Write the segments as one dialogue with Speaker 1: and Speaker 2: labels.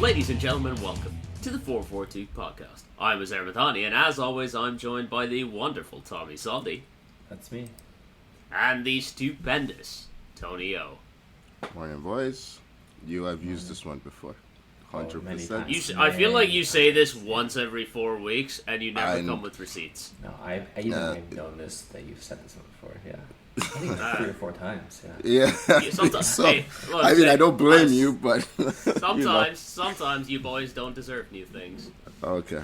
Speaker 1: Ladies and gentlemen, welcome to the 442 podcast. I'm Azar Mathani, and as always, I'm joined by the wonderful Tommy Saldi.
Speaker 2: That's me.
Speaker 1: And the stupendous Tony O.
Speaker 3: Morning, boys. I've used this one before. 100%.
Speaker 1: I feel like you say this once every 4 weeks, and you never come with receipts.
Speaker 2: No, I've noticed that you've said this one before, yeah. I think it's 3 or 4 times,
Speaker 3: yeah.
Speaker 1: Sometimes,
Speaker 3: So, I don't blame you, but...
Speaker 1: sometimes you boys don't deserve new things.
Speaker 3: Okay.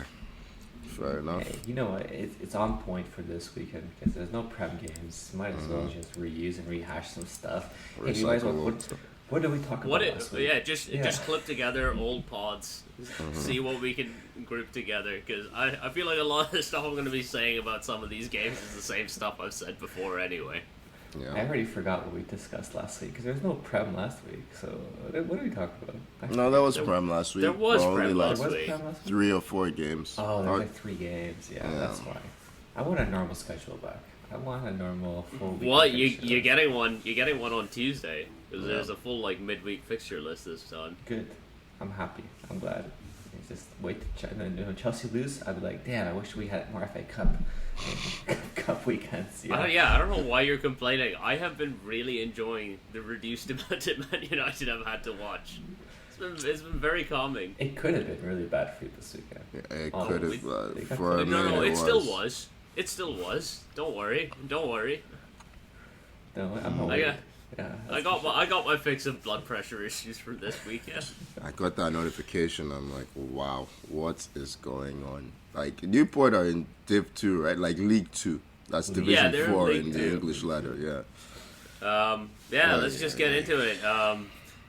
Speaker 3: Fair enough.
Speaker 2: Hey, you know what? It's on point for this weekend because there's no Prem games. Might as well just reuse and rehash some stuff. Hey, you guys, what did we talk about last week?
Speaker 1: Just clip together old pods, see what we can group together, because I feel like a lot of the stuff I'm going to be saying about some of these games is the same stuff I've said before anyway.
Speaker 3: Yeah.
Speaker 2: I already forgot what we discussed last week, because there was no Prem last week, so what did we talk about?
Speaker 3: No, that was Prem last week.
Speaker 1: There was Prem last week.
Speaker 3: 3 or 4 games.
Speaker 2: Oh, there were like 3 games, yeah, that's why. I want a normal schedule back. I want a normal full week.
Speaker 1: Well, you're getting one on Tuesday, because there's a full midweek fixture list this time.
Speaker 2: Good. I'm happy. I'm glad. Just wait to check. And when Chelsea lose, I'd be like, damn, I wish we had more FA Cup weekends.
Speaker 1: Yeah. I don't know why you're complaining. I have been really enjoying the reduced amount of Man United I've had to watch. It's been very calming.
Speaker 2: It could have been really bad for you this weekend.
Speaker 3: Yeah, it could have. For a minute,
Speaker 1: no, it still was. It still was. Don't worry.
Speaker 2: No, I'm not worried.
Speaker 1: I got my fix of blood pressure issues for this weekend.
Speaker 3: I got that notification. I'm like, wow, what is going on? Like, Newport are in Div 2, right? Like League 2. That's Division 4 in the English ladder,
Speaker 1: let's just get into it.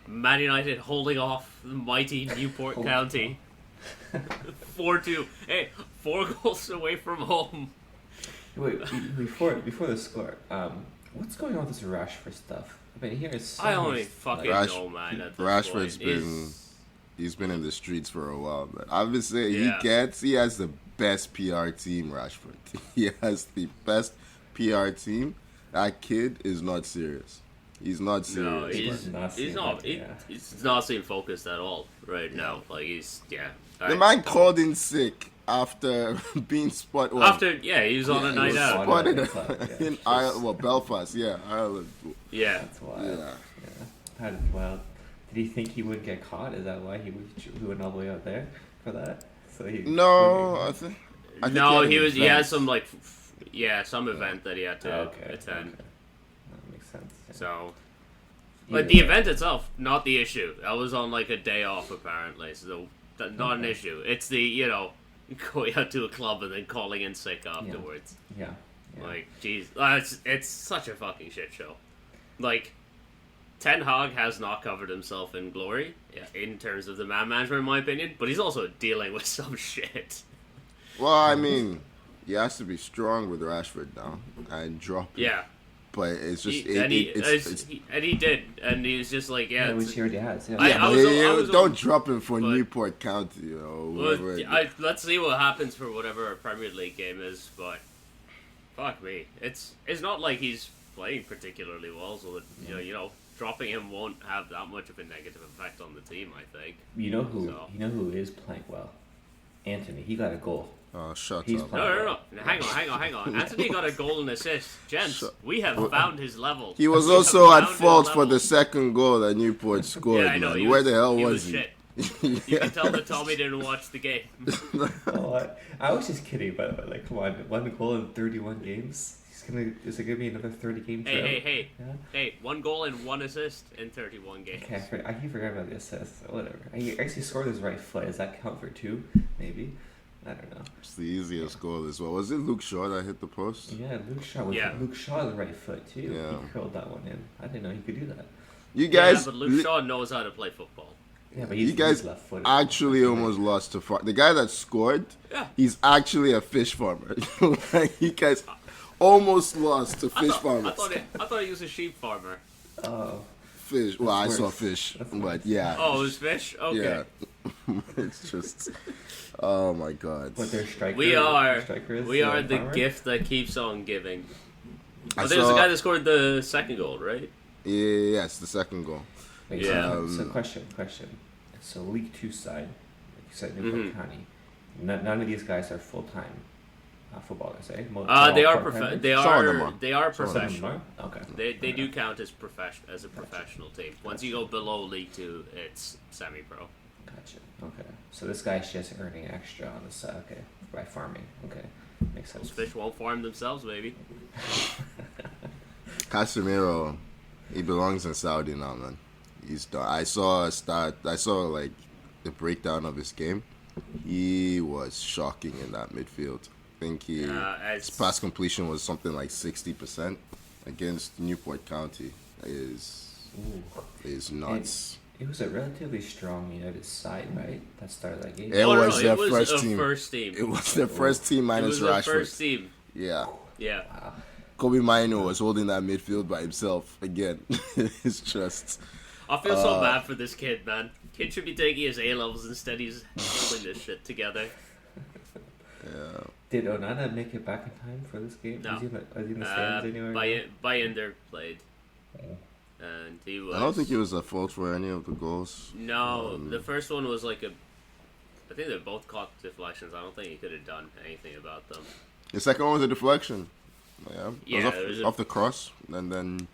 Speaker 1: Man United holding off the mighty Newport County. 4-2. Hey, 4 goals away from home.
Speaker 2: Wait, before the score, what's going on with this Rashford stuff? I mean,
Speaker 1: I only fucking know, man.
Speaker 3: Rashford's he's been in the streets for a while, but obviously he has the best PR team, Rashford. He has the best PR team. That kid is not serious. He's not serious.
Speaker 1: No, he's not seem focused at all right now. Like
Speaker 3: The man called in sick after being spotted.
Speaker 1: He was on a night out.
Speaker 3: Spotted in Ireland, Belfast, Ireland.
Speaker 2: Yeah, that's wild. Well, did he think he wouldn't get caught? Is that why he went all the way out there for that? So he
Speaker 3: I think
Speaker 1: he had some some event that he had to attend.
Speaker 2: Okay. That makes sense. Yeah.
Speaker 1: So, the event itself, not the issue. That was on a day off apparently, so not an issue. It's the going out to a club and then calling in sick afterwards.
Speaker 2: Yeah.
Speaker 1: Jeez, it's such a fucking shit show. Ten Hag has not covered himself in glory in terms of the man management, in my opinion, but he's also dealing with some shit.
Speaker 3: Well, I mean, he has to be strong with Rashford now and drop him.
Speaker 1: Yeah.
Speaker 3: But it's just...
Speaker 1: he did, and he was just like,
Speaker 2: which he already has,
Speaker 3: don't drop him for Newport County,
Speaker 1: let's see what happens for whatever our Premier League game is, but fuck me. It's not like he's playing particularly well, so that, dropping him won't have that much of a negative effect on the team, I think.
Speaker 2: You know who is playing well? Anthony. He got a goal.
Speaker 3: Oh, shut up.
Speaker 1: No. Hang on. Anthony got a goal and assist. Gents, we have found his level.
Speaker 3: He was also at fault for the second goal that Newport scored,
Speaker 1: I know,
Speaker 3: man. Where the hell was he?
Speaker 1: Shit. You can tell that Tommy didn't watch the game.
Speaker 2: I was just kidding, by the way. Come on, 1 goal in 31 games? Is it going to be another 30-game trail?
Speaker 1: Hey, 1 goal and 1 assist in 31 games.
Speaker 2: Okay, I keep forgetting about the assist. Whatever. He actually scored his right foot. Does that count for 2? Maybe? I don't know.
Speaker 3: It's the easiest goal as well. Was it Luke Shaw that hit the post?
Speaker 2: Yeah, Luke Shaw. Luke Shaw the right foot, too. Yeah. He curled that one in. I didn't know he could do that.
Speaker 3: You guys...
Speaker 1: but Luke Shaw knows how to play football.
Speaker 2: Yeah, but
Speaker 3: you guys actually almost lost to the guy that scored. Yeah. He's actually a fish farmer. You guys almost lost to fish farmers.
Speaker 1: I thought he was a sheep farmer.
Speaker 2: Oh.
Speaker 3: Fish. Well, I saw fish, but yeah.
Speaker 1: Oh, it was fish. Okay.
Speaker 3: Yeah. It's just, oh my god.
Speaker 2: But they're strikers.
Speaker 1: We are the farmer? Gift that keeps on giving. There's the guy that scored the second goal, right?
Speaker 3: Yes, the second goal.
Speaker 2: Wait, so question. So League 2 side, like you said, Newport County. None of these guys are full-time footballers, eh?
Speaker 1: They are professional.
Speaker 2: Okay.
Speaker 1: They do count as a professional team. Once you go below League 2, it's semi-pro.
Speaker 2: Gotcha. Okay. So this guy's just earning extra on the side. Okay. By farming. Okay. Makes sense.
Speaker 1: Those fish won't farm themselves, baby.
Speaker 3: Casemiro, he belongs in Saudi now, man. He's done. I saw like the breakdown of his game. He was shocking in that midfield. I think his pass completion was something like 60% against Newport County. Is nuts.
Speaker 2: It was a relatively strong United side, right? That started that game.
Speaker 3: It was their
Speaker 1: first
Speaker 3: team. It was their first team minus Rashford. It was their first
Speaker 1: team.
Speaker 3: Yeah.
Speaker 1: Yeah.
Speaker 2: Wow.
Speaker 3: Kobe Mino was holding that midfield by himself again. It's just.
Speaker 1: I feel so bad for this kid, man. Kid should be taking his A-levels instead. He's holding this shit together.
Speaker 3: Yeah.
Speaker 2: Did Onana make it back in time for this game?
Speaker 1: No.
Speaker 2: Was he in the stands anywhere?
Speaker 1: Bayender played. And he was.
Speaker 3: I don't think he was at fault for any of the goals.
Speaker 1: No, the first one was like I think they both caught deflections. I don't think he could have done anything about them.
Speaker 3: The second one was a deflection. Yeah,
Speaker 1: it was
Speaker 3: off the cross, and then.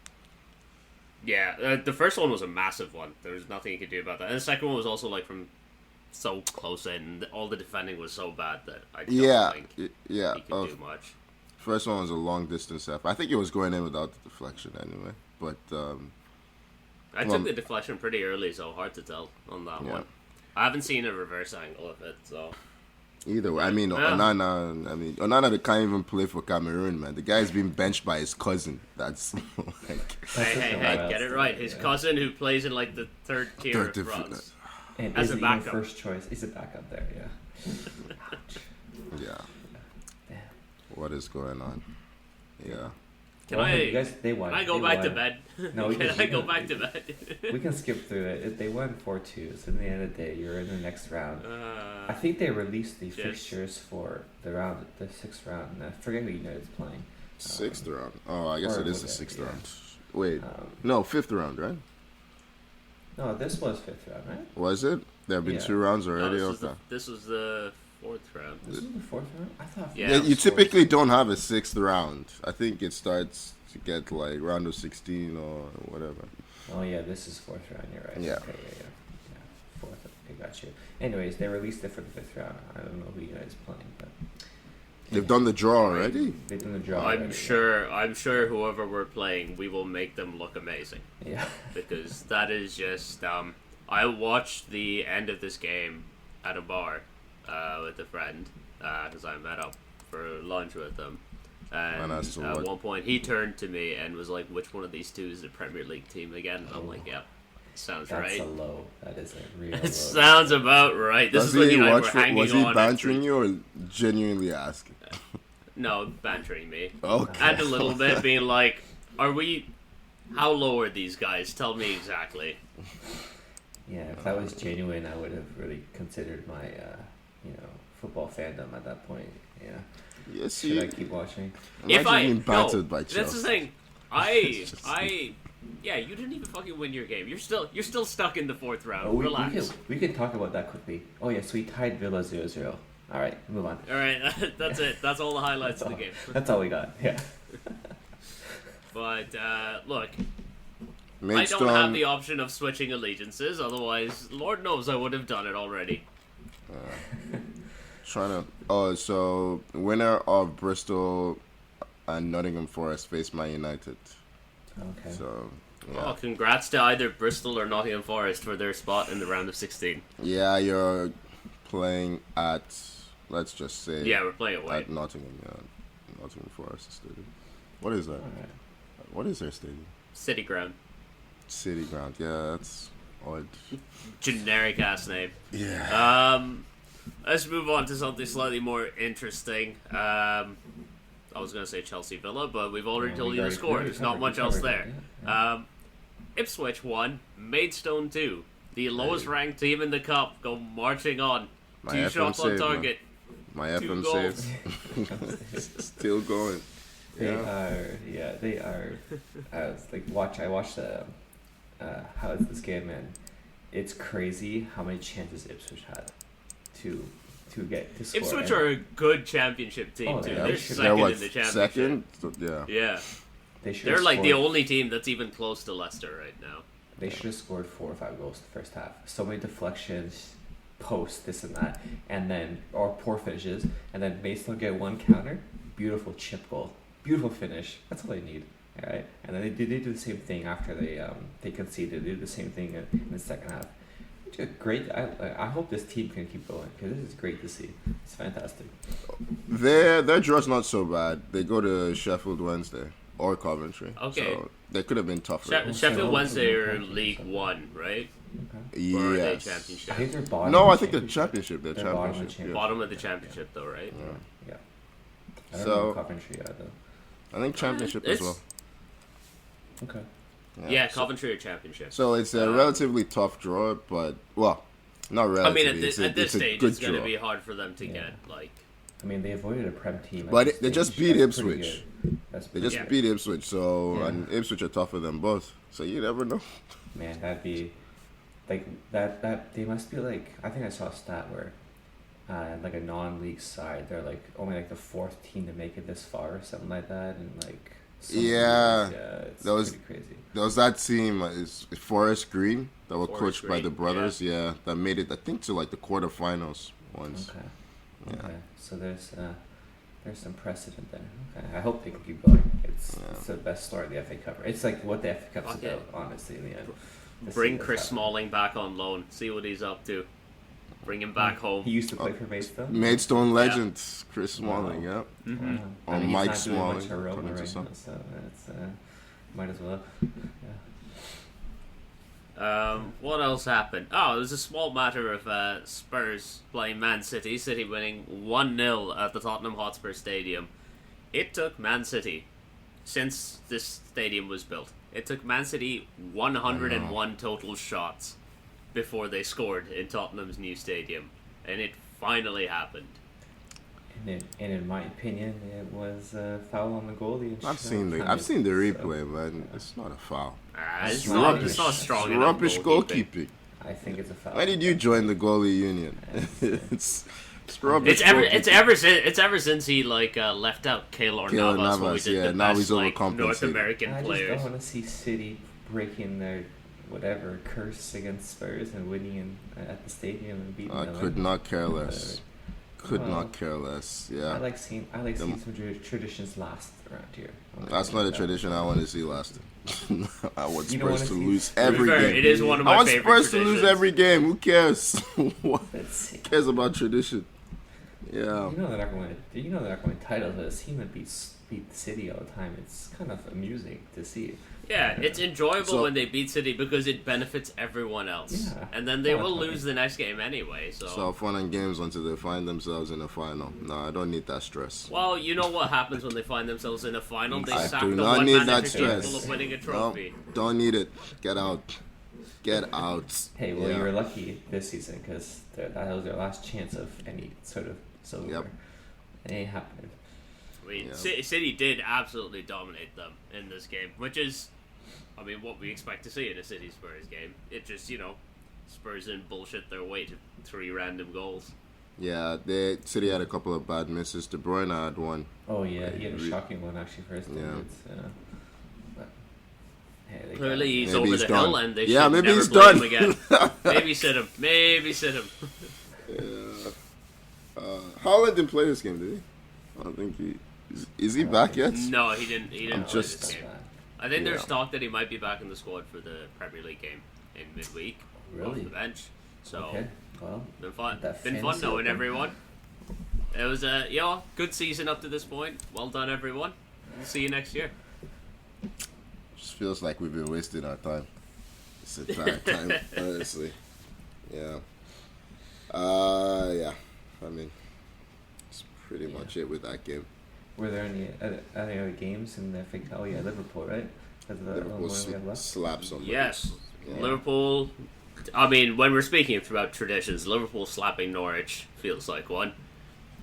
Speaker 1: Yeah, the first one was a massive one. There was nothing he could do about that. And the second one was also like from so close in. All the defending was so bad that I don't think he could do much.
Speaker 3: First one was a long distance effort. I think it was going in without the deflection anyway. But
Speaker 1: I took the deflection pretty early, so hard to tell on that one. I haven't seen a reverse angle of it, so.
Speaker 3: Either way, Onana they can't even play for Cameroon, man. The guy's being benched by his cousin. That's like.
Speaker 1: Hey, get it right. His cousin who plays in like the third tier of France.
Speaker 2: And
Speaker 1: as a backup.
Speaker 2: First choice. He's a backup there, yeah.
Speaker 3: Yeah.
Speaker 2: Damn.
Speaker 3: What is going on? Yeah.
Speaker 1: Can I go back to bed?
Speaker 2: No,
Speaker 1: Can I go back to bed?
Speaker 2: We can skip through it. They won 4-2, so in the end of the day, you're in the next round. I think they released the fixtures for the 6th round, and I forget who United's playing.
Speaker 3: 6th round? Oh, I guess it is the 6th round. Wait, no, 5th round, right?
Speaker 2: No, this was 5th round, right?
Speaker 3: Was it? There have been 2 rounds already?
Speaker 1: No, this was the 4th round.
Speaker 2: This is the 4th round? I thought.
Speaker 3: Yeah, you typically don't have a 6th round. I think it starts to get like round of 16 or whatever.
Speaker 2: Oh yeah, this is 4th round. You're right.
Speaker 3: Yeah.
Speaker 2: Okay, yeah. 4th. Okay, got you. Anyways, they released it for the 5th round. I don't know who you guys playing, but
Speaker 3: they've done the draw already.
Speaker 2: They've done the draw.
Speaker 1: I'm sure whoever we're playing, we will make them look amazing.
Speaker 2: Yeah.
Speaker 1: Because that is just. I watched the end of this game at a bar. With a friend, because I met up for lunch with them. And at one point, he turned to me and was like, "Which one of these two is the Premier League team again?" And I'm like, "Yep, sounds right."
Speaker 2: That's a low. That is a real low.
Speaker 1: It sounds about right. This is when you were hanging on.
Speaker 3: Was he bantering you or genuinely asking?
Speaker 1: No, bantering me.
Speaker 3: Okay.
Speaker 1: And a little bit being like, how low are these guys? Tell me exactly.
Speaker 2: Yeah, if that was genuine, I would have really considered my, football fandom at that point. Yeah.
Speaker 3: Yes,
Speaker 2: Should I keep watching?
Speaker 3: By Chelsea.
Speaker 1: That's the thing. You didn't even fucking win your game. You're still stuck in the 4th round. Relax.
Speaker 2: We can talk about that quickly. Oh yeah, so we tied Villa 0-0. All right, move on.
Speaker 1: All right, that's it. That's all the highlights of the game.
Speaker 2: That's all we got. Yeah.
Speaker 1: But look. I don't have the option of switching allegiances, otherwise, Lord knows I would have done it already.
Speaker 3: So winner of Bristol and Nottingham Forest face Man United.
Speaker 2: Okay.
Speaker 3: So, yeah.
Speaker 1: Well, congrats to either Bristol or Nottingham Forest for their spot in the round of 16.
Speaker 3: Yeah, you're playing at, let's just say...
Speaker 1: Yeah, we're playing away.
Speaker 3: At Nottingham Forest Stadium. What is that?
Speaker 2: Right.
Speaker 3: What is their stadium?
Speaker 1: City Ground.
Speaker 3: City Ground, yeah, that's odd.
Speaker 1: Generic ass name.
Speaker 3: Yeah.
Speaker 1: Let's move on to something slightly more interesting. I was going to say Chelsea Villa, but we've already told you the score. There's not much else there. Yeah. Ipswich 1, Maidstone 2. The lowest ranked team in the cup go marching on. 2 shots on target.
Speaker 3: My FM saves. Still going.
Speaker 2: They are. I watched the highlights of this game, and it's crazy how many chances Ipswich had to score.
Speaker 1: Ipswich are a good championship team too. They're second in the championship.
Speaker 3: Second?
Speaker 1: Yeah.
Speaker 2: They're
Speaker 1: like the only team that's even close to Leicester right now.
Speaker 2: They should have scored 4 or 5 goals in the first half. So many deflections, posts, this and that, and then or poor finishes, and then Mason will get one counter, beautiful chip goal, beautiful finish. That's all they need, all right? And then they do the same thing after they conceded. They did the same thing in the second half. Great. I hope this team can keep going because this is great to see. It's fantastic.
Speaker 3: Their draw's not so bad. They go to Sheffield Wednesday or Coventry.
Speaker 1: Okay.
Speaker 3: So they could have been tougher.
Speaker 1: Sheffield Wednesday are in League One, right?
Speaker 3: Okay. Yes.
Speaker 1: Or are they Championship?
Speaker 2: I think they're bottom.
Speaker 3: No, I think they're Championship. They're
Speaker 2: Championship.
Speaker 1: Bottom of the Championship, though, right?
Speaker 2: Yeah. I don't know Coventry though.
Speaker 3: I think Championship as well.
Speaker 2: Okay.
Speaker 1: Yeah, Coventry or Championship.
Speaker 3: So it's a relatively tough draw, but not relatively.
Speaker 1: I mean, at this stage, it's going to be hard for them to get like.
Speaker 2: I mean, they avoided a Prem team.
Speaker 3: But they just beat Ipswich. They just
Speaker 2: good.
Speaker 3: beat Ipswich, so and Ipswich are tougher than both. So you never know.
Speaker 2: Man, that'd be like that. They must be like. I think I saw a stat where, like a non-league side, they're like only like the 4th team to make it this far, or something like that, and like. It's pretty crazy.
Speaker 3: There was that team, is Forest Green, that were coached by the brothers, that made it, I think, to like the quarterfinals once.
Speaker 2: Okay. So there's some precedent there. Okay. I hope they can keep going. It's the best story of the FA Cup. It's like what the FA Cup's about, honestly, in the end.
Speaker 1: Bring Chris Smalling back on loan. See what he's up to. Bring him back home.
Speaker 2: He used to play for Maidstone.
Speaker 3: Maidstone legend, Chris Smalling,
Speaker 1: Mm-hmm.
Speaker 3: Or Mike Smalling.
Speaker 2: Right now, so it's might as well.
Speaker 1: What else happened? Oh, it was a small matter of Spurs playing Man City. City winning 1-0 at the Tottenham Hotspur Stadium. It took Man City, since this stadium was built, it took Man City 101 total shots before they scored in Tottenham's new stadium. And it finally happened.
Speaker 2: And in my opinion, it was a foul on the goalie.
Speaker 3: I've seen the replay, man. It's not a foul.
Speaker 1: It's not strong enough.
Speaker 3: Rubbish goalkeeping.
Speaker 2: I think it's a foul.
Speaker 3: When did you join the goalie union? It's rubbish.
Speaker 1: It's ever since he left out Keylor Navas when we did the
Speaker 3: now
Speaker 1: best
Speaker 3: he's
Speaker 1: North American
Speaker 2: players.
Speaker 1: players.
Speaker 2: I just don't want to see City breaking their curse against Spurs and winning at the stadium and beating them.
Speaker 3: I could not care less. Not care less. Yeah.
Speaker 2: I like seeing some traditions last around here.
Speaker 3: That's not a tradition I want to see lasting. I want Spurs to lose every game.
Speaker 1: It is one of my favorite traditions.
Speaker 3: I want Spurs to lose every game. Who cares? Who cares about tradition? Yeah.
Speaker 2: You know they're not going to title this. Team that beat City all the time. It's kind of amusing to see.
Speaker 1: Yeah, it's enjoyable when they beat City because it benefits everyone else. Yeah. And then they will lose the next game anyway. So
Speaker 3: fun and games until they find themselves in a final. No, I don't need that stress.
Speaker 1: Well, you know what happens when they find themselves in a final? They sack
Speaker 3: do
Speaker 1: the
Speaker 3: not
Speaker 1: one
Speaker 3: need
Speaker 1: manager
Speaker 3: that
Speaker 1: capable of winning a trophy.
Speaker 3: No, don't need it. Get out.
Speaker 2: Hey, well, you were lucky this season because that was their last chance of any sort of silver.
Speaker 3: Yep.
Speaker 2: It ain't happening.
Speaker 1: I mean, City did absolutely dominate them in this game, which is, I mean, what we expect to see in a City Spurs game. It just, Spurs didn't bullshit their way to 3 random goals.
Speaker 3: Yeah, City had a couple of bad misses. De Bruyne had one.
Speaker 2: Oh, yeah, he had a shocking one, actually, for his team.
Speaker 1: Clearly he's over the hill and they should
Speaker 3: maybe
Speaker 1: never
Speaker 3: he's
Speaker 1: play
Speaker 3: done.
Speaker 1: him again. Maybe sit him.
Speaker 3: Yeah. Haaland didn't play this game, did he? I don't think is he back yet?
Speaker 1: No, he didn't play this game. I think there's talk that he might be back in the squad for the Premier League game in midweek.
Speaker 2: Really?
Speaker 1: Off the bench. So,
Speaker 2: okay. Well,
Speaker 1: been fun knowing everyone. It was a good season up to this point. Well done, everyone. We'll see you next year.
Speaker 3: Just feels like we've been wasting our time. It's a bad time, honestly. Yeah. Yeah. I mean, it's pretty much it with that game.
Speaker 2: Were there any other games in the FA Cup? Oh yeah, Liverpool, right?
Speaker 3: Liverpool slaps them.
Speaker 1: Yes, yeah. Liverpool. I mean, when we're speaking about traditions, Liverpool slapping Norwich feels like one.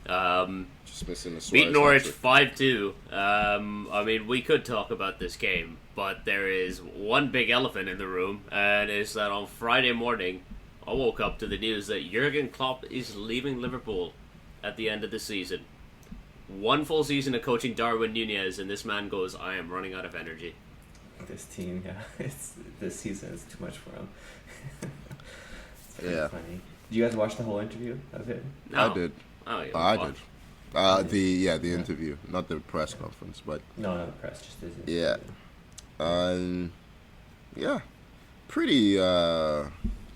Speaker 3: Just missing the Suarez
Speaker 1: Beat Norwich
Speaker 3: hat-trick.
Speaker 1: 5-2. I mean, we could talk about this game, but there is one big elephant in the room, and it's that on Friday morning, I woke up to the news that Jurgen Klopp is leaving Liverpool at the end of the season. One full season of coaching Darwin Nunez, and this man goes, I am running out of energy.
Speaker 2: This team, this season is too much for him. It's pretty
Speaker 3: Yeah.
Speaker 2: funny. Did you guys watch the whole interview of it?
Speaker 1: No.
Speaker 3: I did.
Speaker 1: Oh, yeah,
Speaker 3: I
Speaker 1: fuck.
Speaker 3: did. The interview, not the press conference, but
Speaker 2: No, not the press, just his
Speaker 3: yeah.
Speaker 2: interview.
Speaker 3: Yeah, pretty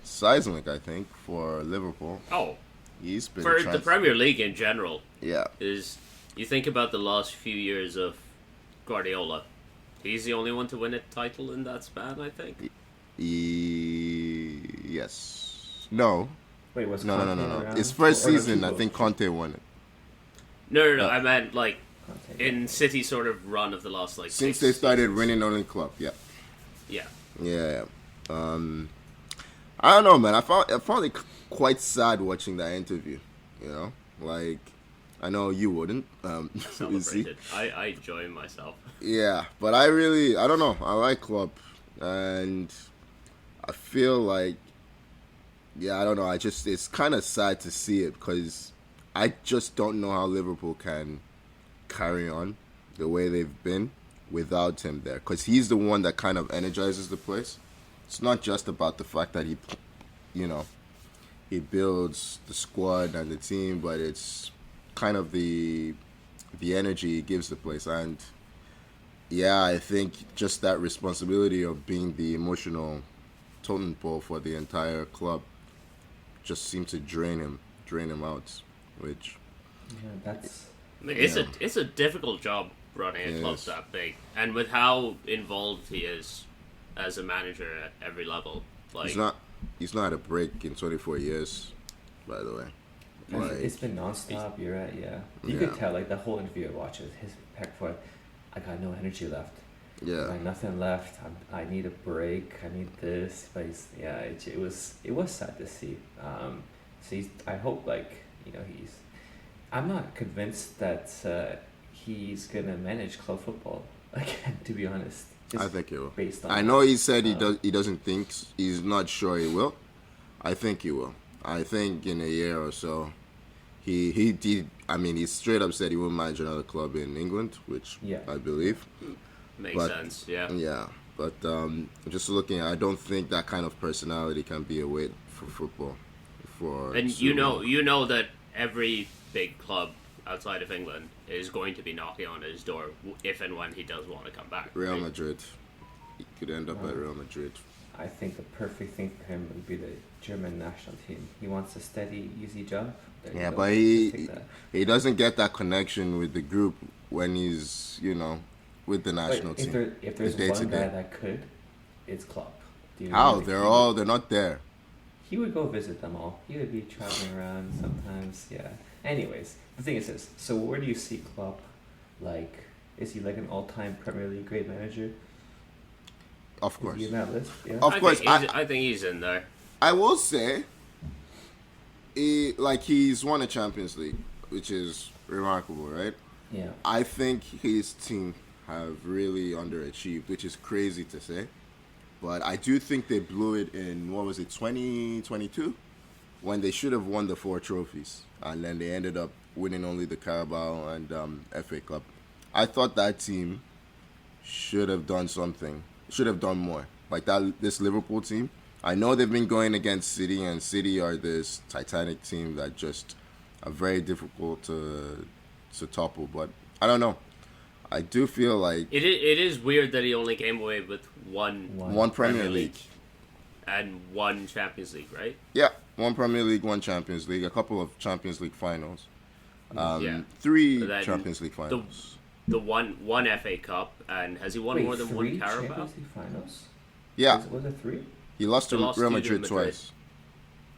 Speaker 3: seismic, I think, for Liverpool.
Speaker 1: Oh,
Speaker 3: He's been
Speaker 1: for the Premier League in general,
Speaker 3: Yeah,
Speaker 1: is you think about the last few years of Guardiola. He's the only one to win a title in that span, I think.
Speaker 3: yes. No.
Speaker 2: Wait, was
Speaker 3: No.
Speaker 2: Conte around?
Speaker 3: His first
Speaker 2: Or no,
Speaker 3: season, I
Speaker 2: Tuchel.
Speaker 3: think Conte won it.
Speaker 1: No.
Speaker 3: No.
Speaker 1: I meant like
Speaker 2: Conte,
Speaker 1: in City sort of run of the last like
Speaker 3: Since
Speaker 1: 6
Speaker 3: they started
Speaker 1: seasons.
Speaker 3: winning only club, yeah.
Speaker 1: Yeah.
Speaker 3: Yeah. I don't know, man. I found it quite sad watching that interview. You know, like I know you wouldn't. You see?
Speaker 1: Celebrated. I enjoy myself.
Speaker 3: Yeah, but I don't know. I like Klopp, and I feel like, yeah, I don't know. It's kind of sad to see it because I just don't know how Liverpool can carry on the way they've been without him there, because he's the one that kind of energizes the place. It's not just about the fact that he builds the squad and the team, but it's kind of the energy he gives the place. And yeah, I think just that responsibility of being the emotional totem pole for the entire club just seemed to drain him out, which
Speaker 2: Yeah, that's
Speaker 1: I mean,
Speaker 3: Yeah.
Speaker 1: it's a difficult job running a club
Speaker 3: Yes.
Speaker 1: that big, and with how involved he is as a manager at every level, like
Speaker 3: he's not had a break in 24 years, by the way. Like,
Speaker 2: it's been nonstop. You're right. Yeah, you
Speaker 3: Yeah.
Speaker 2: could tell like the whole interview I watched it, his back for. I got no energy left. I
Speaker 3: yeah,
Speaker 2: got nothing left. I need a break. I need this. But it was sad to see. So I hope I'm not convinced that he's gonna manage club football again. To be honest,
Speaker 3: I think he will.
Speaker 2: based on
Speaker 3: I know he said he doesn't think, he's not sure he will. I think he will. I think in a year or so, he did. I mean, he straight up said he will manage another club in England, which
Speaker 2: Yeah.
Speaker 3: I believe.
Speaker 1: makes
Speaker 3: but-
Speaker 1: sense. Yeah.
Speaker 3: Yeah, but just looking, I don't think that kind of personality can be a weight for football.
Speaker 1: And you know that every big club outside of England is going to be knocking on his door if and when he does want to come back.
Speaker 3: Real
Speaker 1: right?
Speaker 3: Madrid, he could end up at Real Madrid.
Speaker 2: I think the perfect thing for him would be the German national team. He wants a steady, easy job. There you
Speaker 3: Yeah,
Speaker 2: go.
Speaker 3: but
Speaker 2: Just take that.
Speaker 3: he doesn't get that connection with the group when he's with the
Speaker 2: But
Speaker 3: national team.
Speaker 2: if there's
Speaker 3: Day to
Speaker 2: one guy
Speaker 3: day.
Speaker 2: that could, it's Klopp. Do you know
Speaker 3: How
Speaker 2: what I mean?
Speaker 3: they're not there.
Speaker 2: He would go visit them all. He would be traveling around sometimes. Yeah. Anyways, the thing is this. So where do you see Klopp? Like, is he like an all-time Premier League great manager?
Speaker 3: Of
Speaker 2: Is
Speaker 3: course.
Speaker 2: he in that list? Yeah.
Speaker 3: Of course,
Speaker 1: I think he's in there.
Speaker 3: I will say, he's won a Champions League, which is remarkable, right?
Speaker 2: Yeah.
Speaker 3: I think his team have really underachieved, which is crazy to say. But I do think they blew it in, 2022? When they should have won the 4 trophies. And then they ended up winning only the Carabao and FA Cup. I thought that team should have done something, should have done more. Like this Liverpool team. I know they've been going against City, and City are this Titanic team that just are very difficult to topple. But I don't know. I do feel like
Speaker 1: It is weird that he only came away with
Speaker 3: one Premier League.
Speaker 1: and one Champions League, right?
Speaker 3: Yeah, one Premier League, one Champions League, a couple of Champions League finals.
Speaker 1: Yeah.
Speaker 3: 3
Speaker 1: But then
Speaker 3: Champions League finals.
Speaker 1: The one FA Cup, and has he won
Speaker 2: Wait,
Speaker 1: more than
Speaker 2: 3
Speaker 1: one Carabao?
Speaker 2: Champions League finals?
Speaker 3: Yeah,
Speaker 2: Was it 3?
Speaker 3: he lost to
Speaker 1: He lost
Speaker 3: Real
Speaker 1: to
Speaker 3: Madrid
Speaker 1: Madrid.
Speaker 3: twice.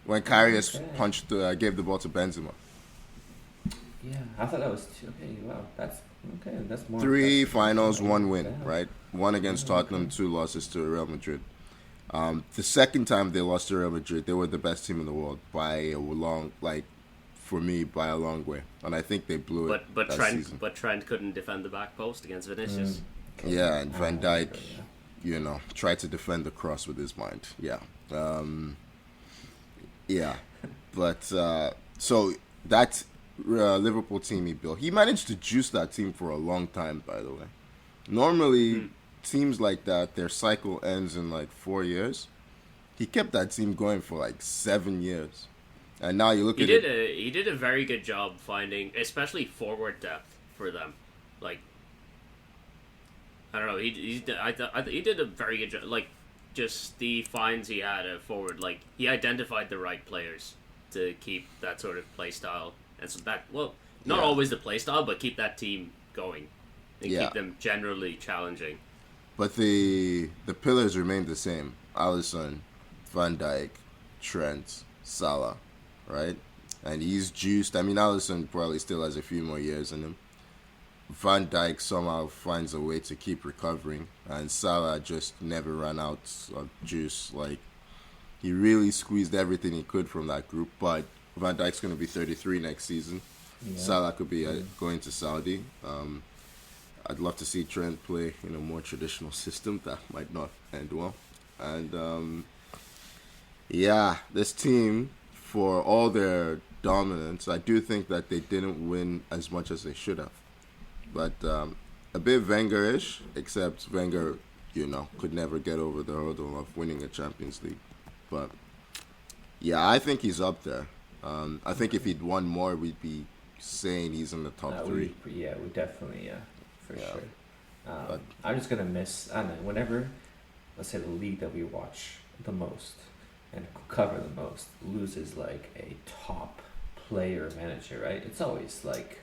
Speaker 3: When Karius
Speaker 2: Okay.
Speaker 3: gave the ball to Benzema.
Speaker 2: Yeah, I thought that was 2. Okay, wow. That's okay. That's more.
Speaker 3: 3
Speaker 2: impressive.
Speaker 3: finals, 1 win,
Speaker 2: Damn.
Speaker 3: right? 1 against Tottenham, 2 losses to Real Madrid. The second time they lost to Real Madrid, they were the best team in the world by a long, for me by a long way, and I think they blew it that season.
Speaker 1: But Trent couldn't defend the back post against Vinicius.
Speaker 3: Yeah, and Van Dijk, tried to defend the cross with his mind. Yeah. But so that Liverpool team he built, he managed to juice that team for a long time, by the way. Normally, teams like that, their cycle ends in like 4 years. He kept that team going for like 7 years. And now you look at it.
Speaker 1: He did a very good job finding, especially forward depth for them. Like, I don't know, he did a very good job. Like, just the finds he had at forward, like, he identified the right players to keep that sort of play style. And so that, well, not always the play style, but keep that team going. And keep them generally challenging.
Speaker 3: But the pillars remain the same. Alisson, Van Dijk, Trent, Salah, right? And he's juiced. I mean, Alisson probably still has a few more years in him. Van Dijk somehow finds a way to keep recovering, and Salah just never ran out of juice. Like, he really squeezed everything he could from that group. But Van Dijk's going to be 33 next season. Yeah. Salah could be going to Saudi. I'd love to see Trent play in a more traditional system. That might not end well. And this team, for all their dominance, I do think that they didn't win as much as they should have. But a bit Wenger-ish, except Wenger, could never get over the hurdle of winning a Champions League. But, I think he's up there. I think if he'd won more, we'd be saying he's in the top three.
Speaker 2: We definitely, for sure. I'm just going to miss, I don't know, whenever, let's say the league that we watch the most and cover the most loses like a top player manager, right? It's always like...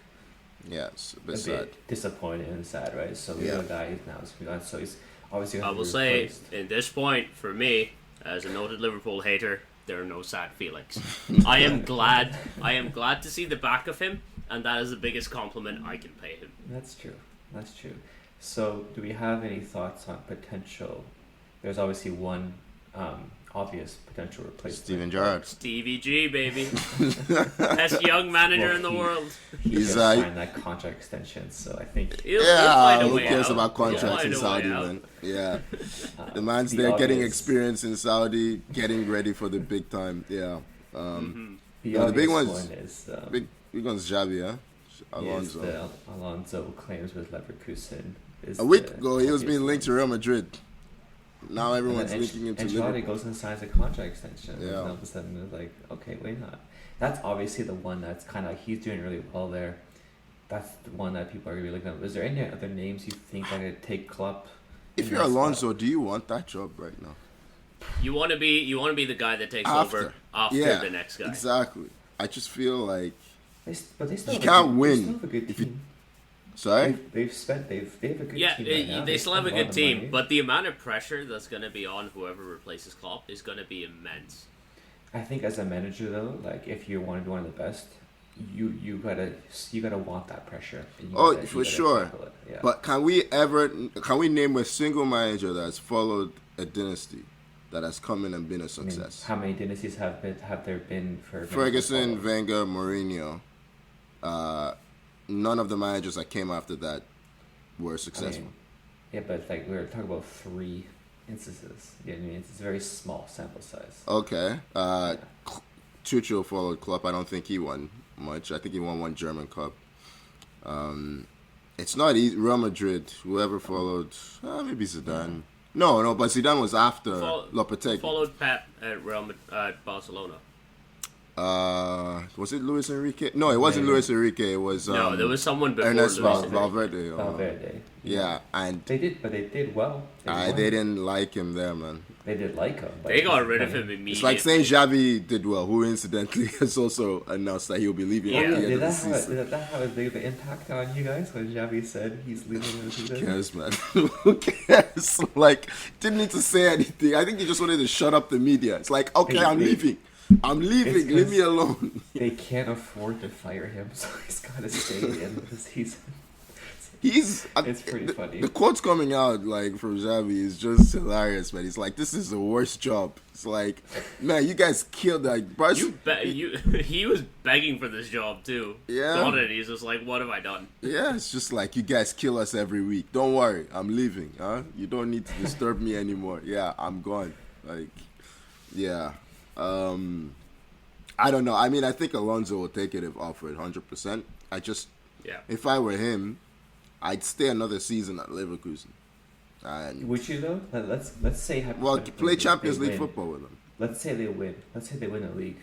Speaker 3: Yes,
Speaker 2: a bit disappointed and sad, right? So the other guy is now, so he's obviously.
Speaker 1: I will say, at this point, for me, as a noted Liverpool hater, there are no sad feelings. I am glad to see the back of him, and that is the biggest compliment I can pay him.
Speaker 2: That's true. So, do we have any thoughts on potential? There's obviously one obvious potential replacement.
Speaker 3: Steven Gerrard.
Speaker 1: Stevie G, baby. Best young manager in the world.
Speaker 2: He's signed that contract extension, so I think...
Speaker 1: He'll find a
Speaker 3: who
Speaker 1: way
Speaker 3: cares
Speaker 1: out.
Speaker 3: about contracts in Saudi, man? Yeah. The man's there getting experience in Saudi, getting ready for the big time. Yeah. The big one's... big one's Xavi, huh? Alonso.
Speaker 2: Yes, Alonso claims with Leverkusen.
Speaker 3: A week ago, he was being linked to Real Madrid. Now everyone's linking him to Liverpool.
Speaker 2: And goes and signs a contract extension. Yeah. And all of a sudden it's like, okay, why not? That's obviously the one that's kind of like, he's doing really well there. That's the one that people are really looking at. Is there any other names you think that could take Klopp?
Speaker 3: If you're Alonso, do you want that job right now?
Speaker 1: You want to be the guy that takes over after the next guy.
Speaker 3: Exactly. I just feel like
Speaker 2: but they still
Speaker 3: you can't win.
Speaker 2: They still have a good team.
Speaker 3: Sorry?
Speaker 2: They have a good team right now.
Speaker 1: They still have a good team, but the amount of pressure that's going to be on whoever replaces Klopp is going to be immense.
Speaker 2: I think as a manager though, like if you want to be one of the best, you gotta want that pressure.
Speaker 3: For sure. Yeah. But can we name a single manager that's followed a dynasty that has come in and been a success?
Speaker 2: How many dynasties have there been for
Speaker 3: Ferguson, Wenger, Mourinho? None of the managers that came after that were successful.
Speaker 2: But like we're talking about 3 instances. You know what I mean? It's a very small sample size.
Speaker 3: Okay. Tuchel followed Klopp. I don't think he won much. I think he won one German Cup. It's not easy. Real Madrid, whoever followed, maybe Zidane. No, but Zidane was after Lopetegui.
Speaker 1: Followed Pep at Barcelona.
Speaker 3: Was it Luis Enrique? No, it wasn't Luis Enrique. It was
Speaker 1: no, there was someone before
Speaker 3: Ernest
Speaker 2: Valverde.
Speaker 3: Yeah, and
Speaker 2: they did well.
Speaker 3: They didn't like him there, man.
Speaker 2: They did like him.
Speaker 1: They got rid of him immediately.
Speaker 3: It's like saying Xavi did well, who incidentally has also announced that he'll be leaving at the end of the season.
Speaker 2: Did that have a big impact on you guys when Xavi said he's leaving the season?
Speaker 3: Who cares, man? Who cares? Like, didn't need to say anything. I think he just wanted to shut up the media. It's like, okay, I'm leaving. Leave me alone.
Speaker 2: They can't afford to fire him, so he's got to stay in the season.
Speaker 3: He's
Speaker 2: It's pretty funny.
Speaker 3: The quotes coming out like from Xavi is just hilarious, man. He's like, "This is the worst job." It's like, man, you guys killed that.
Speaker 1: He was begging for this job too.
Speaker 3: Yeah.
Speaker 1: Got it. He's just like, what have I done?
Speaker 3: Yeah, it's just like you guys kill us every week. Don't worry, I'm leaving. Huh? You don't need to disturb me anymore. Yeah, I'm gone. Like, yeah. I don't know. I mean, I think Alonso will take it if offered 100%. If I were him, I'd stay another season at Leverkusen. And
Speaker 2: would you though? Let's say
Speaker 3: play Champions League football with them.
Speaker 2: Let's say they win. Let's say they win a league.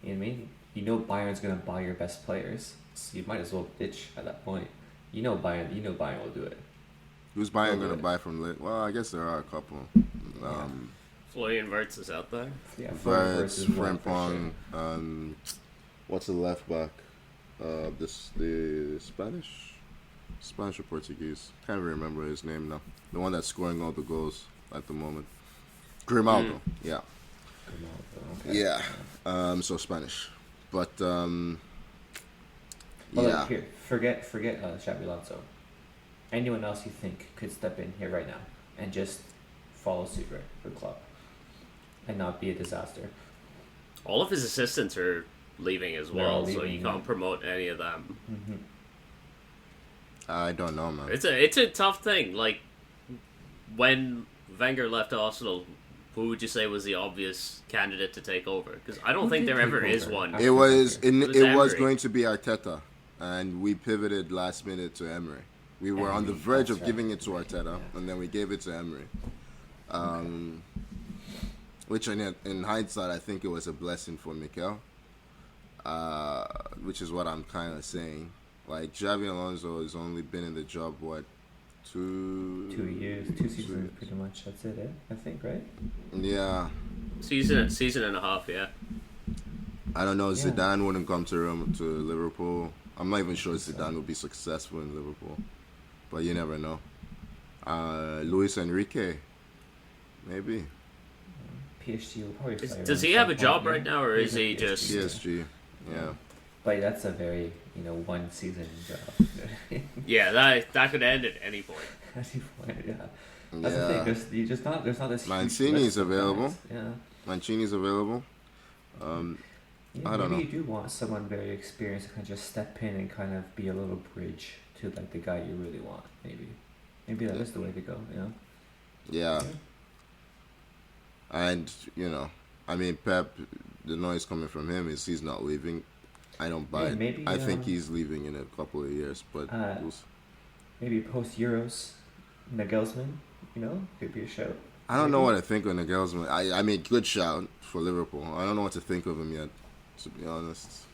Speaker 2: You know what I mean? You know Bayern's gonna buy your best players, so you might as well ditch at that point. You know Bayern will do it.
Speaker 3: Who's Bayern gonna buy from? Well, I guess there are a couple.
Speaker 1: Florian Wirtz is out there.
Speaker 2: Yeah,
Speaker 3: Wirtz, Frimpong. What's the left back? The Spanish or Portuguese? Can't remember his name now. The one that's scoring all the goals at the moment. Grimaldo. Yeah.
Speaker 2: Grimaldo, okay.
Speaker 3: Yeah. So Spanish, but
Speaker 2: Well,
Speaker 3: yeah.
Speaker 2: Here, forget Xabi Alonso. Anyone else you think could step in here right now and just follow suit right for Klopp and not be a disaster?
Speaker 1: All of his assistants are leaving as well, so you can't
Speaker 2: yeah.
Speaker 1: promote any of them.
Speaker 2: Mm-hmm.
Speaker 3: I don't know, man.
Speaker 1: It's a tough thing. Like when Wenger left Arsenal, who would you say was the obvious candidate to take over? Because I don't think there ever is one.
Speaker 3: It was
Speaker 1: Emery.
Speaker 3: going to be Arteta, and we pivoted last minute to Emery. We were on the verge of giving it to Arteta, and then we gave it to Emery. Which in hindsight, I think it was a blessing for Mikel. Which is what I'm kind of saying. Like, Xabi Alonso has only been in the job, 2
Speaker 2: years, 2 seasons, pretty much. That's it, I think, right?
Speaker 3: Yeah.
Speaker 1: Season and a half, yeah.
Speaker 3: I don't know.
Speaker 2: Yeah.
Speaker 3: Zidane wouldn't come to Liverpool. I'm not even sure Zidane would be successful in Liverpool, but you never know. Luis Enrique, maybe.
Speaker 2: PSG will probably fire
Speaker 1: Does
Speaker 2: him
Speaker 1: he
Speaker 2: at
Speaker 1: have a
Speaker 2: some
Speaker 1: job
Speaker 2: point,
Speaker 1: right now, or is he just...
Speaker 3: PSG, yeah.
Speaker 2: But that's a very, one season job.
Speaker 1: Yeah, that could end at any point.
Speaker 2: That's the thing. There's not this.
Speaker 3: Mancini's available.
Speaker 2: Yeah.
Speaker 3: Mancini's available. I don't know.
Speaker 2: Maybe you do want someone very experienced to kind of just step in and kind of be a little bridge to like the guy you really want. Maybe that is the way to go.
Speaker 3: Yeah. And I mean, Pep, the noise coming from him is he's not leaving. I don't buy it.
Speaker 2: Maybe,
Speaker 3: I think he's leaving in a couple of years, but
Speaker 2: maybe post Euros, Nagelsmann, could be a show.
Speaker 3: I don't know what to think of Nagelsmann. I mean, good shout for Liverpool. I don't know what to think of him yet, to be honest.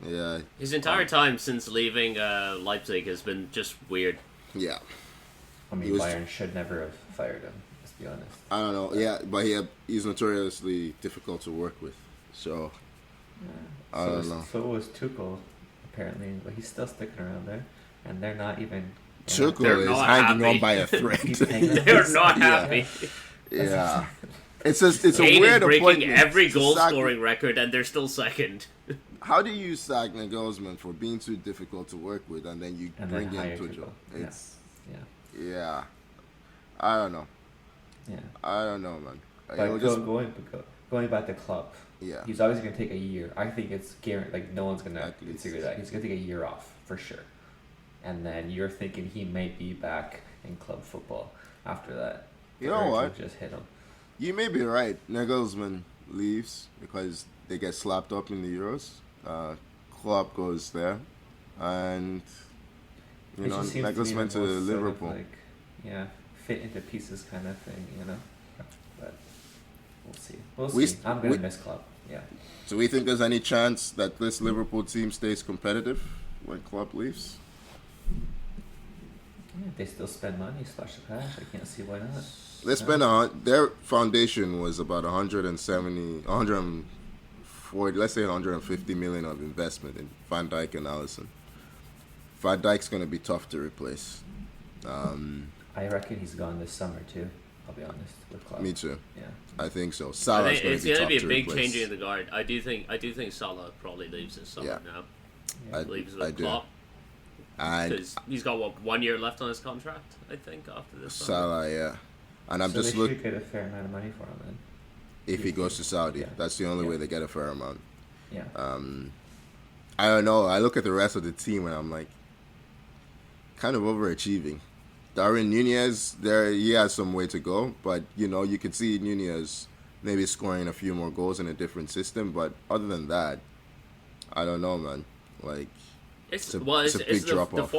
Speaker 3: Yeah.
Speaker 1: His entire time since leaving Leipzig has been just weird.
Speaker 3: Yeah.
Speaker 2: I mean, Bayern should never have fired him. Let's be honest.
Speaker 3: I don't know. Yeah, but he's notoriously difficult to work with. So. I don't know.
Speaker 2: So was Tuchel, apparently, but he's still sticking around there, and they're not even.
Speaker 3: Tuchel is hanging on by a thread.
Speaker 1: They're not happy.
Speaker 3: Yeah, it's a
Speaker 1: Kane
Speaker 3: weird
Speaker 1: is breaking
Speaker 3: appointment.
Speaker 1: every goal scoring record, and they're still second.
Speaker 3: How do you sack Nagelsmann for being too difficult to work with, and then you bring in Tuchel? It's yeah. I don't know.
Speaker 2: Yeah,
Speaker 3: I don't know, man.
Speaker 2: But going back to Klopp.
Speaker 3: Yeah.
Speaker 2: He's always going to take a year. I think it's guaranteed. Like, no one's going to consider that. He's going to take a year off, for sure. And then you're thinking he might be back in club football after that.
Speaker 3: You know what?
Speaker 2: Just hit him.
Speaker 3: You may be right. Nagelsmann leaves because they get slapped up in the Euros. Klopp goes there. And, Nagelsmann to Liverpool.
Speaker 2: Sort of fit into pieces kind of thing, But we'll see. I'm going to miss Klopp. Yeah.
Speaker 3: Do we think there's any chance that this Liverpool team stays competitive when Klopp leaves?
Speaker 2: Yeah, if they still spend money, splash the cash. I can't see why not.
Speaker 3: They spend their foundation was about 140, let's say 150 million of investment in Van Dijk and Alisson. Van Dijk's going to be tough to replace.
Speaker 2: I reckon he's gone this summer too. I'll be honest with Klopp.
Speaker 3: Me too.
Speaker 2: Yeah.
Speaker 3: I think so.
Speaker 1: It's going to be a big
Speaker 3: replace.
Speaker 1: change in the guard. I do think Salah probably leaves this summer now.
Speaker 2: Yeah.
Speaker 1: Leaves with Klopp.
Speaker 3: And
Speaker 1: Because he's got, 1 year left on his contract, I think, after this summer.
Speaker 3: Salah, yeah. And I'm
Speaker 2: so
Speaker 3: just
Speaker 2: they
Speaker 3: looking
Speaker 2: should get a fair amount of money for him then.
Speaker 3: if he goes to Saudi.
Speaker 2: Yeah.
Speaker 3: That's the only way they get a fair amount.
Speaker 2: Yeah.
Speaker 3: I don't know. I look at the rest of the team and I'm like, kind of overachieving. Darwin Nunez, he has some way to go, but you could see Nunez maybe scoring a few more goals in a different system. But other than that, I don't know, man. Like, it's a big drop off.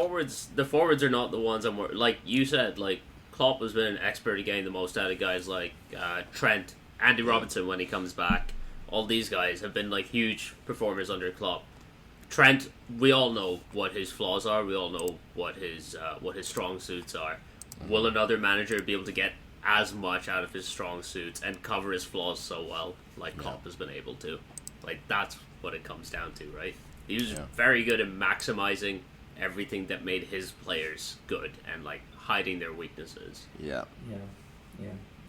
Speaker 1: The forwards are not the ones like you said. Like Klopp has been an expert at getting the most out of guys like Trent, Andy Robinson when he comes back. All these guys have been like huge performers under Klopp. Trent, we all know what his flaws are. We all know what his strong suits are. Will another manager be able to get as much out of his strong suits and cover his flaws so well, like Klopp has been able to? Like, that's what it comes down to, right? He was very good at maximizing everything that made his players good and like hiding their weaknesses.
Speaker 2: Yeah.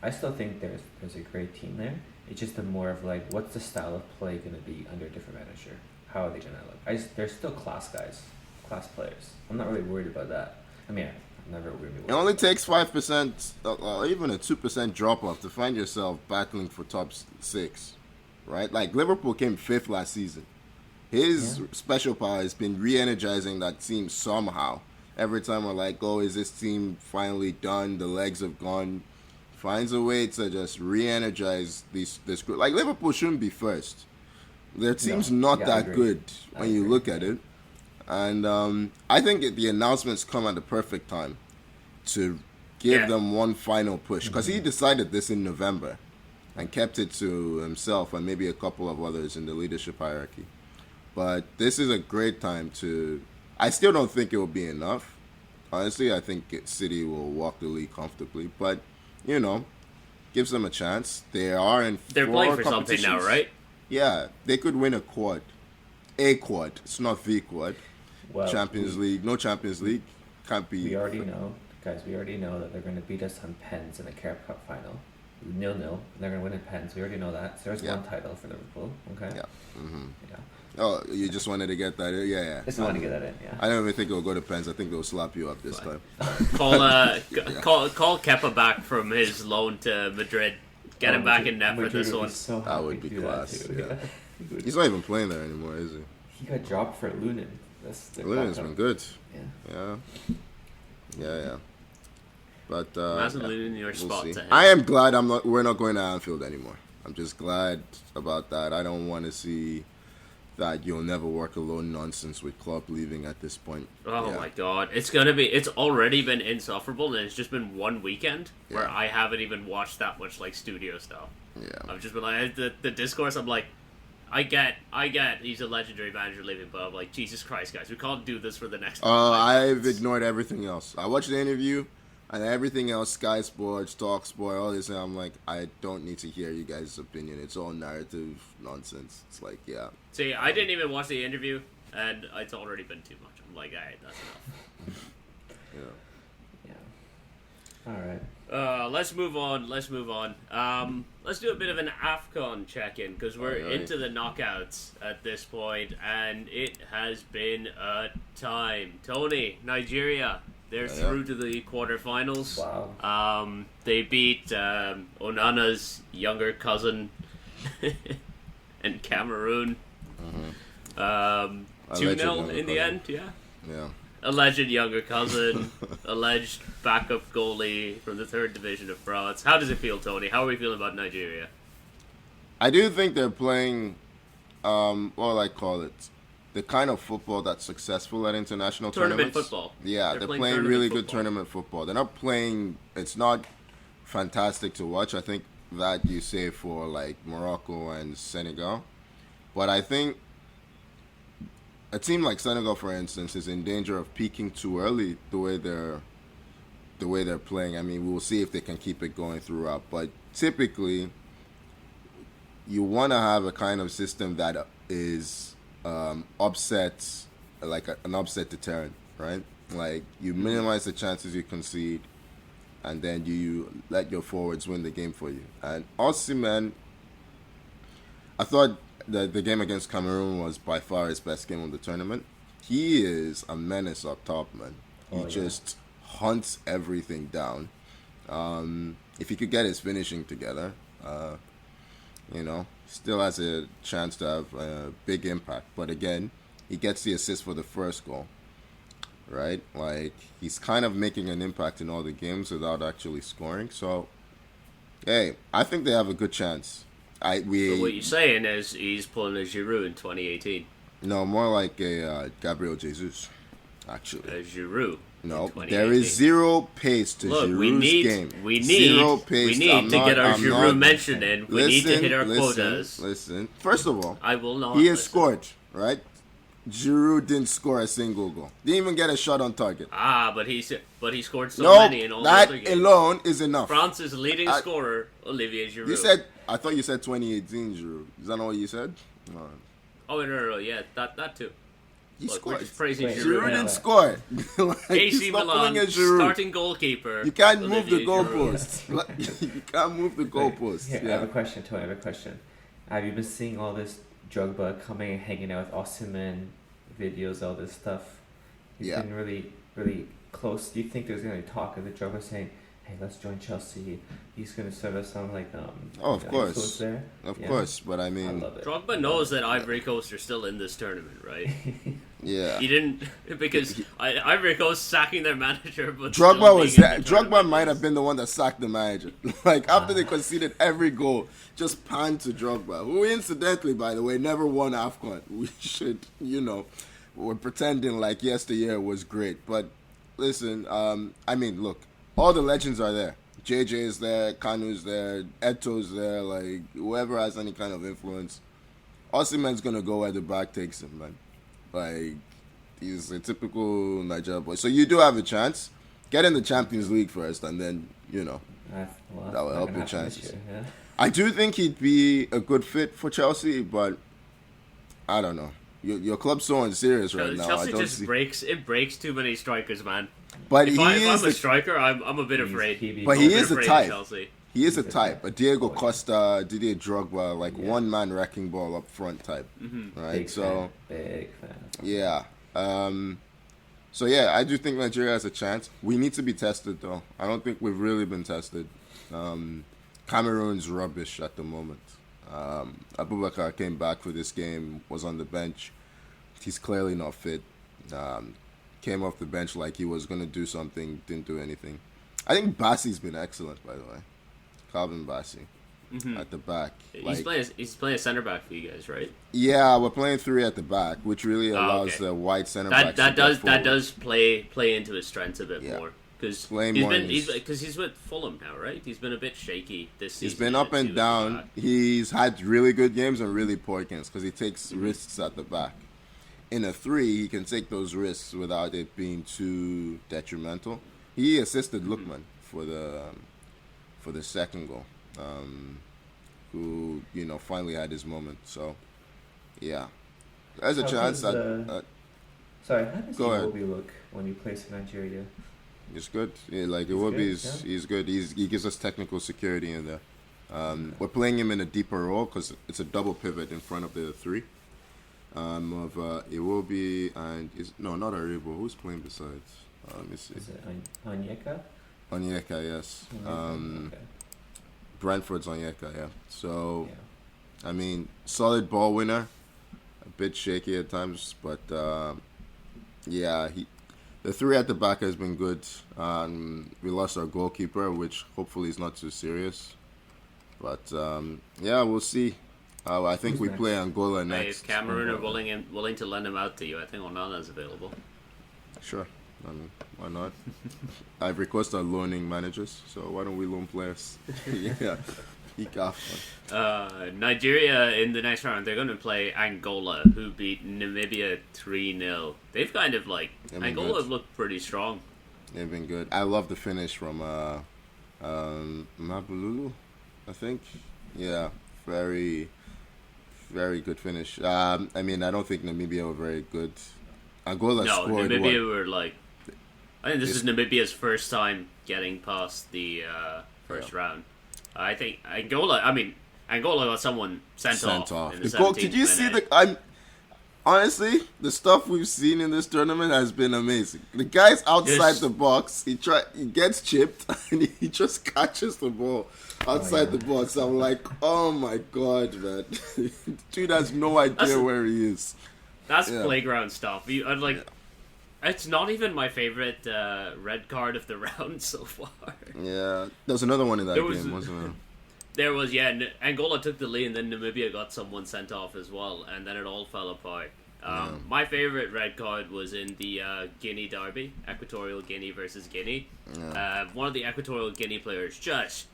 Speaker 2: I still think there's a great team there. It's just a more of like, what's the style of play going to be under a different manager? How are they going to look? They're still class guys, class players. I'm not really worried about that. I mean, I'm never really worried.
Speaker 3: It only takes 5%, even a 2% drop off to find yourself battling for top 6, right? Like Liverpool came 5th last season. His special power has been re-energizing that team somehow. Every time we're like, oh, is this team finally done? The legs have gone. Finds a way to just re-energize this group. Like Liverpool shouldn't be first. Their team's not that good when you look at it. And I think the announcements come at the perfect time to give them one final push. Because he decided this in November and kept it to himself and maybe a couple of others in the leadership hierarchy. But this is a great time to... I still don't think it will be enough. Honestly, I think City will walk the league comfortably. But, gives them a chance. They're
Speaker 1: playing for something now, right?
Speaker 3: Yeah, they could win a quad. A quad. It's not the quad.
Speaker 2: Well,
Speaker 3: Champions League. No Champions League. Can't be.
Speaker 2: We already know that they're going to beat us on pens in the Carab Cup final. 0-0. They're going to win in pens. We already know that. So there's one title for Liverpool. Okay?
Speaker 3: Yeah. Oh, you just wanted to get that in? Yeah.
Speaker 2: Just wanted to get that in, yeah.
Speaker 3: I don't even think it'll go to pens. I think they'll slap you up this time.
Speaker 1: Call Kepa back from his loan to Madrid. Get him back in net for this one.
Speaker 2: So
Speaker 3: that would be class.
Speaker 2: Yeah.
Speaker 3: He's not even playing there anymore, is he?
Speaker 2: He got dropped for Lunin.
Speaker 3: Lunen's been good.
Speaker 2: Yeah.
Speaker 3: Yeah. But
Speaker 1: imagine Lunin your spot to him.
Speaker 3: I am glad we're not going to Anfield anymore. I'm just glad about that. I don't want to see that you'll never work alone nonsense with Klopp leaving at this point.
Speaker 1: Oh my god. It's already been insufferable, and it's just been one weekend where I haven't even watched that much like studio stuff.
Speaker 3: Yeah.
Speaker 1: I've just been like, the discourse, I'm like, I get he's a legendary manager leaving, but I'm like, Jesus Christ, guys, we can't do this for the next
Speaker 3: I've ignored everything else. I watched the interview and everything else, Sky Sports, Talk Sport, all this, and I'm like, I don't need to hear you guys' opinion. It's all narrative nonsense. It's like,
Speaker 1: See, I didn't even watch the interview, and it's already been too much. I'm like, alright, that's enough.
Speaker 2: Yeah. Alright.
Speaker 1: Let's move on. Let's do a bit of an AFCON check-in, because we're into the knockouts at this point, and it has been a time. Tony, Nigeria, they're through to the quarterfinals.
Speaker 2: Wow.
Speaker 1: They beat Onana's younger cousin and Cameroon 2-0 in the end, Yeah. Alleged younger cousin, alleged backup goalie from the 3rd division of France. How does it feel, Tony? How are we feeling about Nigeria?
Speaker 3: I do think they're playing, what will I call it? The kind of football that's successful at international tournaments.
Speaker 1: Football.
Speaker 3: Yeah, they're playing really good tournament football. They're not playing, it's not fantastic to watch. I think that you say for like Morocco and Senegal. But I think a team like Senegal, for instance, is in danger of peaking too early the way they're playing. I mean, we'll see if they can keep it going throughout. But typically, you want to have a kind of system that is upsets, like an upset deterrent, right? Like, you minimize the chances you concede, and then you let your forwards win the game for you. And Osimhen, I thought the game against Cameroon was by far his best game of the tournament. he is a menace up top, man. He
Speaker 2: Oh,
Speaker 3: just hunts everything down. If he could get his finishing together, still has a chance to have a big impact. But again, he gets the assist for the first goal, right? Like, he's kind of making an impact in all the games without actually scoring. So, hey, I think they have a good chance.
Speaker 1: So what you're saying is he's pulling a Giroud in 2018.
Speaker 3: No, more like a Gabriel Jesus, actually.
Speaker 1: A Giroud.
Speaker 3: No, there is zero pace to Giroud's game.
Speaker 1: We need
Speaker 3: zero pace.
Speaker 1: to get our Giroud mentioned in. We need to hit our quotas.
Speaker 3: Listen, first of all,
Speaker 1: I will not.
Speaker 3: He has scored, right? Giroud didn't score a single goal. Didn't even get a shot on target.
Speaker 1: But he scored so many in all the other games.
Speaker 3: That alone is enough.
Speaker 1: France's leading scorer, Olivier Giroud.
Speaker 3: I thought you said 2018 Giroud. Is that not what you said? No.
Speaker 1: Oh no, yeah, that too.
Speaker 3: He scored.
Speaker 1: We're just praising
Speaker 3: Giroud
Speaker 1: Giroud.
Speaker 3: didn't score.
Speaker 1: AC Milan, starting goalkeeper.
Speaker 3: You can't move the goalposts. You can't move the goalposts.
Speaker 2: Here, I have a question, Tony. I have a question. Have you been seeing all this Drogba coming and hanging out with Osimhen videos, all this stuff? He's been really, really close. Do you think there's going to be talk of the Drogba saying, "Hey, let's join Chelsea. He's going to serve us on
Speaker 3: of course,
Speaker 2: there."
Speaker 3: Of course, but I mean,
Speaker 2: I love it.
Speaker 1: Drogba knows that Ivory Coast are still in this tournament, right?
Speaker 3: Yeah.
Speaker 1: He didn't because Ivory Coast sacking their manager, but
Speaker 3: Drogba might have been the one that sacked the manager. Like after they conceded every goal, just pan to Drogba, who incidentally, by the way, never won AFCON. We should, we're pretending like yesteryear was great, but listen, I mean, look, all the legends are there. JJ is there, Kanu's there, Eto's there, like whoever has any kind of influence. Osimhen's gonna go where the back takes him, man. Like, he's a typical Nigeria boy. So you do have a chance. Get in the Champions League first, and then, that will help your chances.
Speaker 2: Yeah.
Speaker 3: I do think he'd be a good fit for Chelsea, but I don't know. Your club's so unserious right now.
Speaker 1: Chelsea breaks too many strikers, man.
Speaker 3: But
Speaker 1: if I'm a striker, I'm a bit afraid.
Speaker 3: But he is a type. He is a type, a Diego Costa, Didier Drogba, one-man wrecking ball up front type, right?
Speaker 2: Big fan.
Speaker 3: Yeah. So yeah, I do think Nigeria has a chance. We need to be tested, though. I don't think we've really been tested. Cameroon's rubbish at the moment. Abubakar came back for this game, was on the bench. He's clearly not fit. Came off the bench like he was going to do something, didn't do anything. I think Bassi's been excellent, by the way. Calvin Bassi at the back.
Speaker 1: He's playing a center back for you guys, right?
Speaker 3: Yeah, we're playing three at the back, which really allows the wide center back.
Speaker 1: That does play into his strengths a bit more because he's with Fulham now, right? He's been a bit shaky this season.
Speaker 3: He's been up and down. He's had really good games and really poor games because he takes risks at the back. In a 3, he can take those risks without it being too detrimental. He assisted Lookman for the second goal, who finally had his moment. So, yeah, there's a chance that.
Speaker 2: Sorry, how does Iwobi look when he plays for Nigeria?
Speaker 3: It's good. Yeah, he's good. He gives us technical security in there. We're playing him in a deeper role because it's a double pivot in front of the 3. Of Iwobi and not Aribo. Who's playing besides? Let me see.
Speaker 2: Is it Onyeka?
Speaker 3: Onyeka, yes.
Speaker 2: Okay.
Speaker 3: Brentford's Onyeka, yeah. So, I mean, solid ball winner. A bit shaky at times, but the 3 at the back has been good. We lost our goalkeeper, which hopefully is not too serious. But we'll see. I think we play Angola next.
Speaker 1: If Cameroon are willing to lend him out to you, I think Onana's available.
Speaker 3: Sure. Why not? Ivory Coast are loaning managers, so why don't we loan players? Yeah.
Speaker 1: Nigeria in the next round, they're going to play Angola, who beat Namibia 3-0. They've kind of Angola have looked pretty strong.
Speaker 3: They've been good. I love the finish from Mabululu, I think. Yeah, very, very good finish. I don't think Namibia were very good. Angola scored.
Speaker 1: No, Namibia were I think this is Namibia's first time getting past the first round. I think Angola got someone sent off. In the
Speaker 3: goal, did you see the? honestly, the stuff we've seen in this tournament has been amazing. The guy's outside the box. He gets chipped, and he just catches the ball outside the box. I'm like, oh my god, man. Dude has no idea where he is.
Speaker 1: That's playground stuff. It's not even my favorite red card of the round so far.
Speaker 3: Yeah, there's another one in that game, wasn't there?
Speaker 1: There was, Angola took the lead, and then Namibia got someone sent off as well, and then it all fell apart. My favorite red card was in the Guinea derby, Equatorial Guinea versus Guinea. One of the Equatorial Guinea players just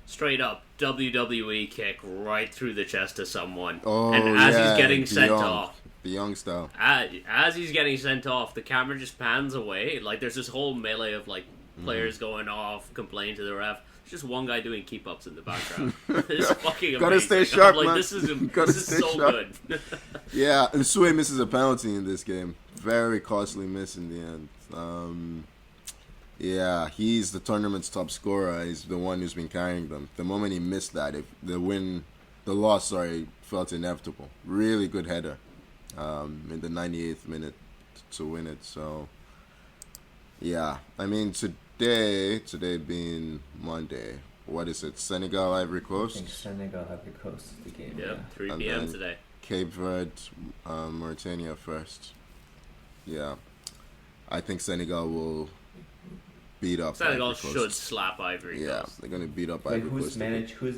Speaker 1: straight up WWE kick right through the chest of someone, and as he's getting sent off,
Speaker 3: the young style.
Speaker 1: As he's getting sent off, the camera just pans away. Like there's this whole melee of like players going off, complaining to the ref. There's just one guy doing keep ups in the background. It's fucking amazing.
Speaker 3: Gotta stay sharp, man.
Speaker 1: This is so good.
Speaker 3: Yeah, and Sue misses a penalty in this game. Very costly miss in the end. Yeah, he's the tournament's top scorer. He's the one who's been carrying them. The moment he missed that, the loss, felt inevitable. Really good header in the 98th minute to win it. So, yeah, I mean, today being Monday, what is it? Senegal, Ivory Coast?
Speaker 2: I think Senegal, Ivory Coast is the game.
Speaker 1: Yep, 3 p.m. today.
Speaker 3: Cape Verde, Mauritania first. Yeah, I think Senegal will beat up.
Speaker 1: Senegal should slap Ivory Coast.
Speaker 3: Yeah, they're gonna beat up Ivory Coast.
Speaker 2: Who's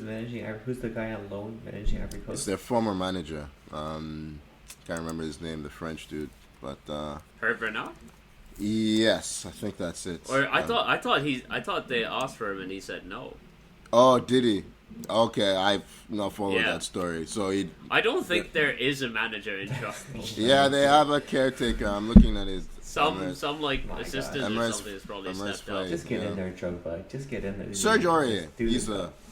Speaker 2: managing Ivory? Who's the guy on loan managing Ivory Coast?
Speaker 3: It's their former manager. Can't remember his name, the French dude, but
Speaker 1: Herb Renard?
Speaker 3: Yes, I think that's it.
Speaker 1: Or I thought they asked for him and he said no.
Speaker 3: Oh, did he? Okay, I've not followed that story. So
Speaker 1: I don't think there is a manager in charge.
Speaker 3: Yeah, they have a caretaker. I'm looking at his.
Speaker 1: Some like assistant or something is probably stepped up.
Speaker 2: Just get in there, Drogba. Just get in there.
Speaker 3: Serge Aurier.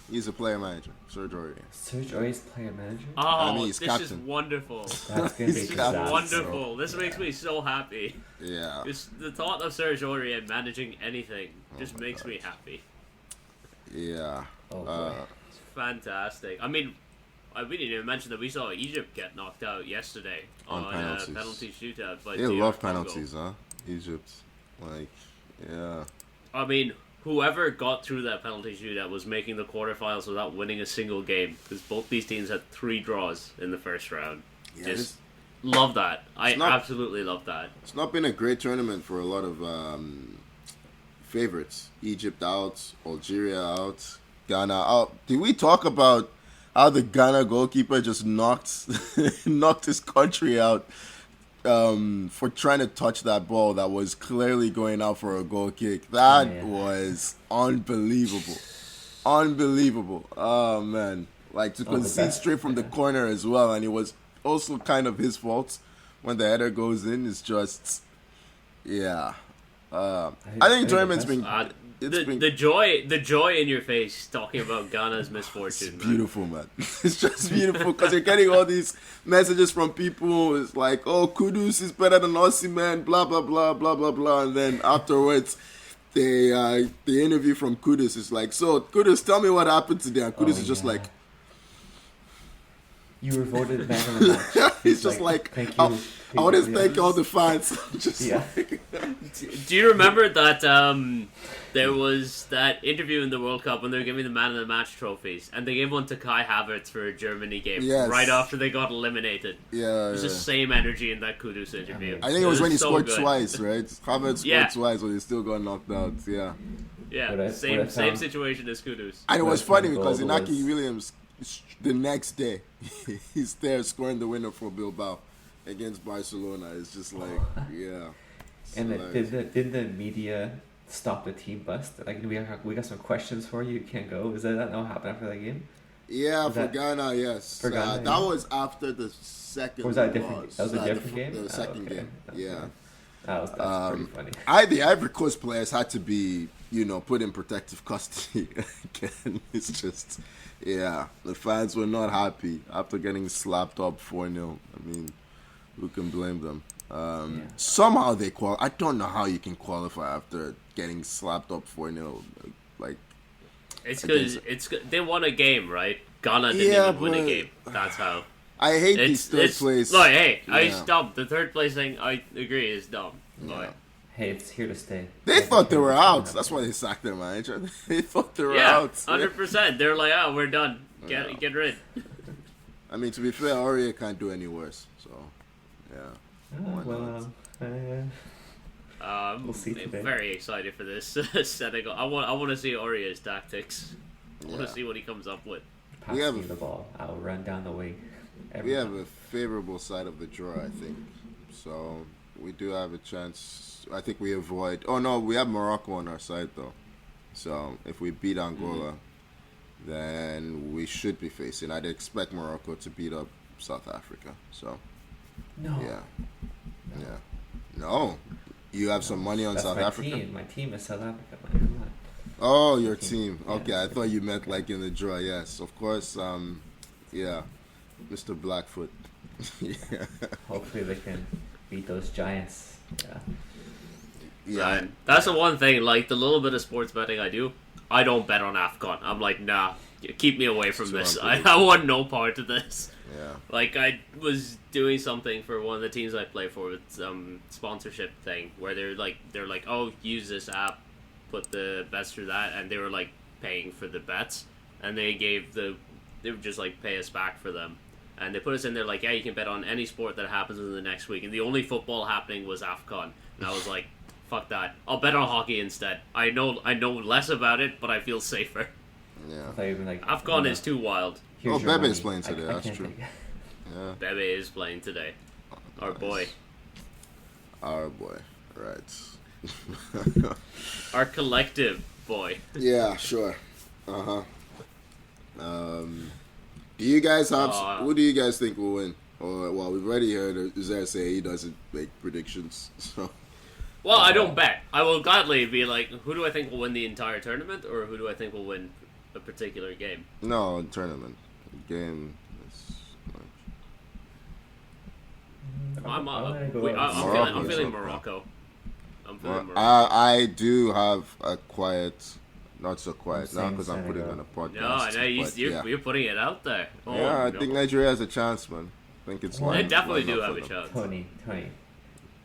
Speaker 3: He's a player manager. Serge Aurier.
Speaker 2: Serge Aurier's player manager?
Speaker 1: Oh,
Speaker 3: I mean, he's
Speaker 1: this
Speaker 3: captain.
Speaker 1: is wonderful.
Speaker 2: That's gonna be
Speaker 1: wonderful. This makes me so happy.
Speaker 3: Yeah.
Speaker 1: The thought of Serge Aurier managing anything just makes me happy.
Speaker 3: Yeah.
Speaker 1: It's fantastic. I mean, we didn't even mention that we saw Egypt get knocked out yesterday on a penalty shootout.
Speaker 3: They love penalties, huh? Egypt. Yeah.
Speaker 1: I mean, whoever got through that penalty shootout was making the quarterfinals without winning a single game, because both these teams had 3 draws in the first round.
Speaker 3: Yeah,
Speaker 1: love that. Absolutely love that.
Speaker 3: It's not been a great tournament for a lot of favorites. Egypt out, Algeria out, Ghana out. Did we talk about how the Ghana goalkeeper just knocked his country out for trying to touch that ball that was clearly going out for a goal kick? That was unbelievable. Oh, man. Like, to concede straight from the corner as well, and it was also kind of his fault when the header goes in. It's just, yeah. I think tournament's been...
Speaker 1: The joy in your face talking about Ghana's misfortune.
Speaker 3: It's beautiful, man. It's just beautiful because you're getting all these messages from people. It's like, oh, Kudus is better than Aussie, man, blah, blah, blah, blah, blah, blah. And then afterwards, the interview from Kudus is like, so, Kudus, tell me what happened today. And Kudus is just like...
Speaker 2: You were voted man of the match.
Speaker 3: He's just like, thank you. I want to thank all the fans.
Speaker 1: Do you remember that there was that interview in the World Cup when they were giving the man of the match trophies, and they gave one to Kai Havertz for a Germany game right after they got eliminated?
Speaker 3: Yeah,
Speaker 1: There's the same energy in that Kudus interview.
Speaker 3: I think it was when he scored twice, right? Havertz scored twice when he still got knocked out. Yeah.
Speaker 1: Yeah, same situation as Kudus.
Speaker 3: And it was funny because Inaki Williams, the next day, he's there scoring the winner for Bilbao against Barcelona. It's just like, yeah.
Speaker 2: And did the media stop the team bus? Like, we got some questions for you. You can't go. Is that not what happened after that game?
Speaker 3: Yeah, for Ghana, yes. For Ghana, that was after the second.
Speaker 2: Or was that a different? That was a different game.
Speaker 3: The second game. Yeah.
Speaker 2: That's pretty funny.
Speaker 3: The Ivory Coast players had to be, put in protective custody again. It's just, yeah, the fans were not happy after getting slapped up 4-0. I mean, who can blame them? Somehow they I don't know how you can qualify after getting slapped up 4-0. Like,
Speaker 1: it's because they won a game, right? Ghana didn't even win a game. That's how.
Speaker 3: I hate these third place.
Speaker 1: Like, hey,
Speaker 3: Yeah.
Speaker 1: it's dumb. The third place thing, I agree, is dumb.
Speaker 3: Yeah.
Speaker 1: But
Speaker 2: Hey, it's here to stay.
Speaker 3: They thought they were out. That's why they sacked their manager. They thought they were out.
Speaker 1: 100%. They're like, oh, we're done.
Speaker 3: Yeah.
Speaker 1: Get rid.
Speaker 3: I mean, to be fair, Aurier can't do any worse. So, yeah.
Speaker 2: Well,
Speaker 1: I'm
Speaker 2: we'll see today.
Speaker 1: very excited for this Senegal. I want to see Aurier's tactics. I want to see what he comes up with.
Speaker 2: Pass
Speaker 3: We have
Speaker 2: me the ball. I'll run down the wing.
Speaker 3: We have a favorable side of the draw, I think. So, we do have a chance. I think we avoid... Oh, no, we have Morocco on our side, though. So, if we beat Angola, then we should be facing... I'd expect Morocco to beat up South Africa. So,
Speaker 2: No.
Speaker 3: yeah. No. You have some money on
Speaker 2: That's
Speaker 3: South
Speaker 2: my
Speaker 3: Africa?
Speaker 2: Team. My team is South Africa, man. Come on.
Speaker 3: Oh, your team.
Speaker 2: Yeah,
Speaker 3: Okay, I thought you meant like in the draw. Yes, of course. Yeah, Mr. Blackfoot. Yeah.
Speaker 2: Hopefully they can beat those giants. Yeah.
Speaker 3: Yeah.
Speaker 1: Right. That's the one thing, like, the little bit of sports betting I do, I don't bet on AFCON. I'm like, nah, keep me away from this. I want no part of this.
Speaker 3: Yeah.
Speaker 1: Like, I was doing something for one of the teams I play for with some sponsorship thing, where they're like, oh, use this app, put the bets through that, and they were, like, paying for the bets, and they would just, like, pay us back for them. And they put us in there like, yeah, you can bet on any sport that happens in the next week. And the only football happening was AFCON. And I was like, fuck that. I'll bet on hockey instead. I know less about it, but I feel safer.
Speaker 3: Yeah.
Speaker 2: I thought you were like,
Speaker 1: AFCON is too wild.
Speaker 2: here's
Speaker 3: Oh,
Speaker 2: your
Speaker 3: Bebe's
Speaker 2: money.
Speaker 3: playing today,
Speaker 2: I
Speaker 3: that's
Speaker 2: can't
Speaker 3: true.
Speaker 2: take it.
Speaker 3: Yeah.
Speaker 1: Bebe is playing today. Our boy.
Speaker 3: Our boy. Right.
Speaker 1: Our collective boy.
Speaker 3: Yeah, sure. Do you guys have... who do you guys think will win? Or, well, we've already heard Uzair say he doesn't make predictions. So.
Speaker 1: Well, I don't bet. I will gladly be like, who do I think will win the entire tournament, or who do I think will win a particular game?
Speaker 3: No, tournament. Game is...
Speaker 1: I'm feeling Morocco. I'm feeling Morocco.
Speaker 3: I do have a quiet... Not so quiet now because I'm putting on a podcast.
Speaker 1: No, you're putting it out there. Oh,
Speaker 3: yeah, I think Nigeria has a chance, man. I think it's
Speaker 1: They definitely do
Speaker 3: up
Speaker 1: have a
Speaker 3: for them.
Speaker 1: chance.
Speaker 2: Tony.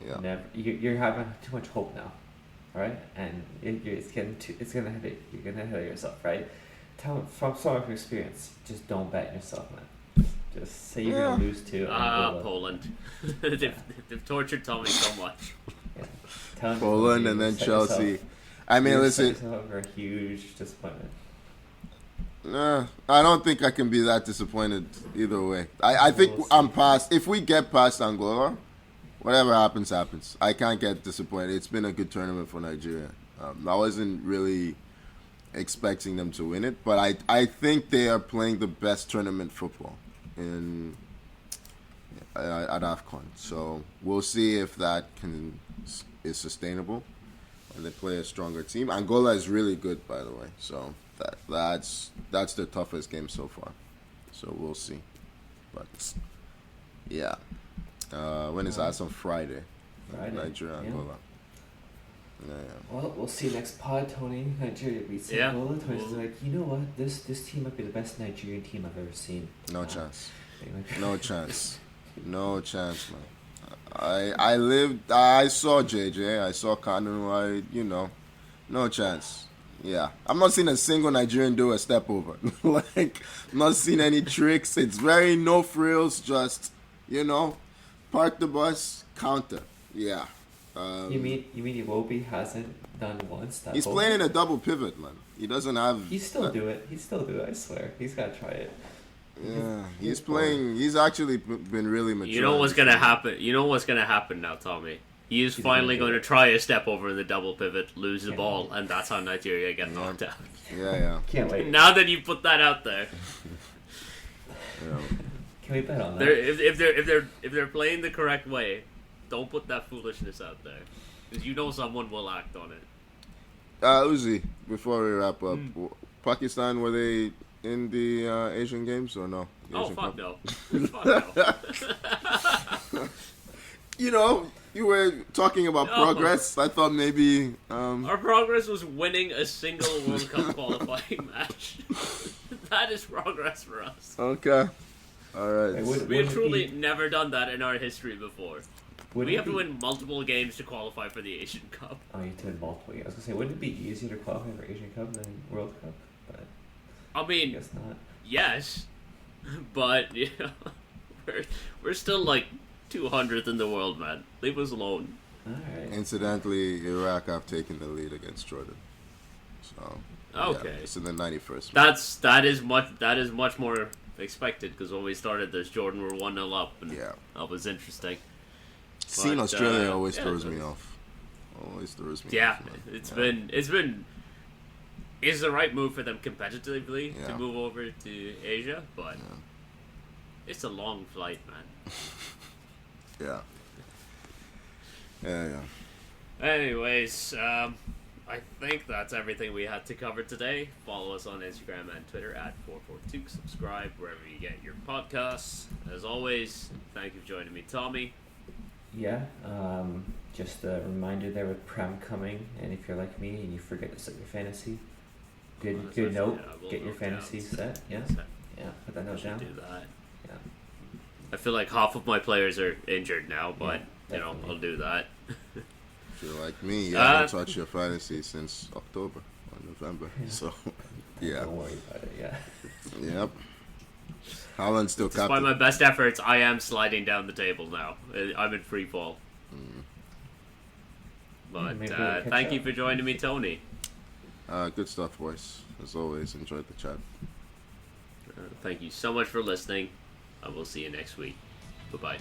Speaker 3: Yeah.
Speaker 2: Never, you're having too much hope now, right? And it's gonna hit it. You're gonna hit yourself, right? From some experience, just don't bet yourself, man. Just say you're gonna lose to
Speaker 1: Poland. they've tortured Tommy so much.
Speaker 2: Yeah.
Speaker 3: Poland and then Chelsea. I mean, listen.
Speaker 2: Over a huge disappointment.
Speaker 3: I don't think I can be that disappointed either way. I think I'm past. If we get past Angola, whatever happens, happens. I can't get disappointed. It's been a good tournament for Nigeria. I wasn't really expecting them to win it, but I think they are playing the best tournament football at AFCON. So we'll see if that is sustainable. And they play a stronger team. Angola is really good, by the way. So that's the toughest game so far. So we'll see. But yeah, when is that? It's on Friday. Nigeria, Angola. Yeah.
Speaker 2: Well, we'll see next pod, Tony. Nigeria beats Angola. Tony's like, you know what? This team might be the best Nigerian team I've ever seen.
Speaker 3: No chance. No chance. No chance, man. I saw JJ, I saw Kanu, no chance. Yeah. I'm not seeing a single Nigerian do a step over. Like, I'm not seeing any tricks. It's very no frills, just, park the bus, counter. Yeah.
Speaker 2: You mean Iwobi hasn't done one step
Speaker 3: He's
Speaker 2: over?
Speaker 3: playing in a double pivot, man. He doesn't have...
Speaker 2: He'd still do it, I swear. He's got to try it.
Speaker 3: Yeah, he's playing. He's actually been really mature.
Speaker 1: You know what's gonna happen now, Tommy. He's finally going to try a step over in the double pivot, lose the ball, and that's how Nigeria get knocked out.
Speaker 3: Yeah.
Speaker 2: Can't wait.
Speaker 1: Now that you put that out there,
Speaker 2: can we bet on that?
Speaker 1: if they're playing the correct way, don't put that foolishness out there, because someone will act on it.
Speaker 3: Uzi, before we wrap up, Pakistan, were they in the Asian Games or no?
Speaker 1: Fuck Cup? No. Fuck no.
Speaker 3: You were talking about progress. I thought maybe...
Speaker 1: Our progress was winning a single World Cup qualifying match. That is progress for us.
Speaker 3: Okay. All right.
Speaker 1: We have truly never done that in our history before. We have to win multiple games to qualify for the Asian Cup.
Speaker 2: Oh, you have to win multiple games. I was gonna say, wouldn't it be easier to qualify for Asian Cup than World Cup? But
Speaker 1: I mean,
Speaker 2: I guess not.
Speaker 1: Yes, but you know, we're still like 200th in the world, man. Leave us alone.
Speaker 2: All right.
Speaker 3: Incidentally, Iraq have taken the lead against Jordan. So
Speaker 1: okay,
Speaker 3: yeah, it's in the 91st. Minute.
Speaker 1: That is much more expected because when we started this, Jordan were 1-0 up, and that was interesting.
Speaker 3: Seeing Australia always throws me off. Always throws me off.
Speaker 1: Yeah, it's been. It's the right move for them competitively to move over to Asia, but it's a long flight, man.
Speaker 3: Yeah.
Speaker 1: Anyways, I think that's everything we had to cover today. Follow us on Instagram and Twitter at 442. Subscribe wherever you get your podcasts. As always, thank you for joining me, Tommy.
Speaker 2: Yeah, just a reminder there with Prem coming, and if you're like me and you forget to set your fantasy, good note, get your fantasy set. Yeah, put that note down.
Speaker 1: Do that.
Speaker 2: Yeah.
Speaker 1: I feel like half of my players are injured now, but I'll do that.
Speaker 3: If you're like me, you haven't touched your fantasy since October or November, so
Speaker 2: Don't worry about it. Yeah.
Speaker 3: Yep. Haaland's still captain.
Speaker 1: Despite my best efforts, I am sliding down the table now. I'm in free fall. But thank you for joining me, Tony.
Speaker 3: Good stuff, boys. As always, enjoyed the chat.
Speaker 1: Thank you so much for listening. I will see you next week. Bye-bye.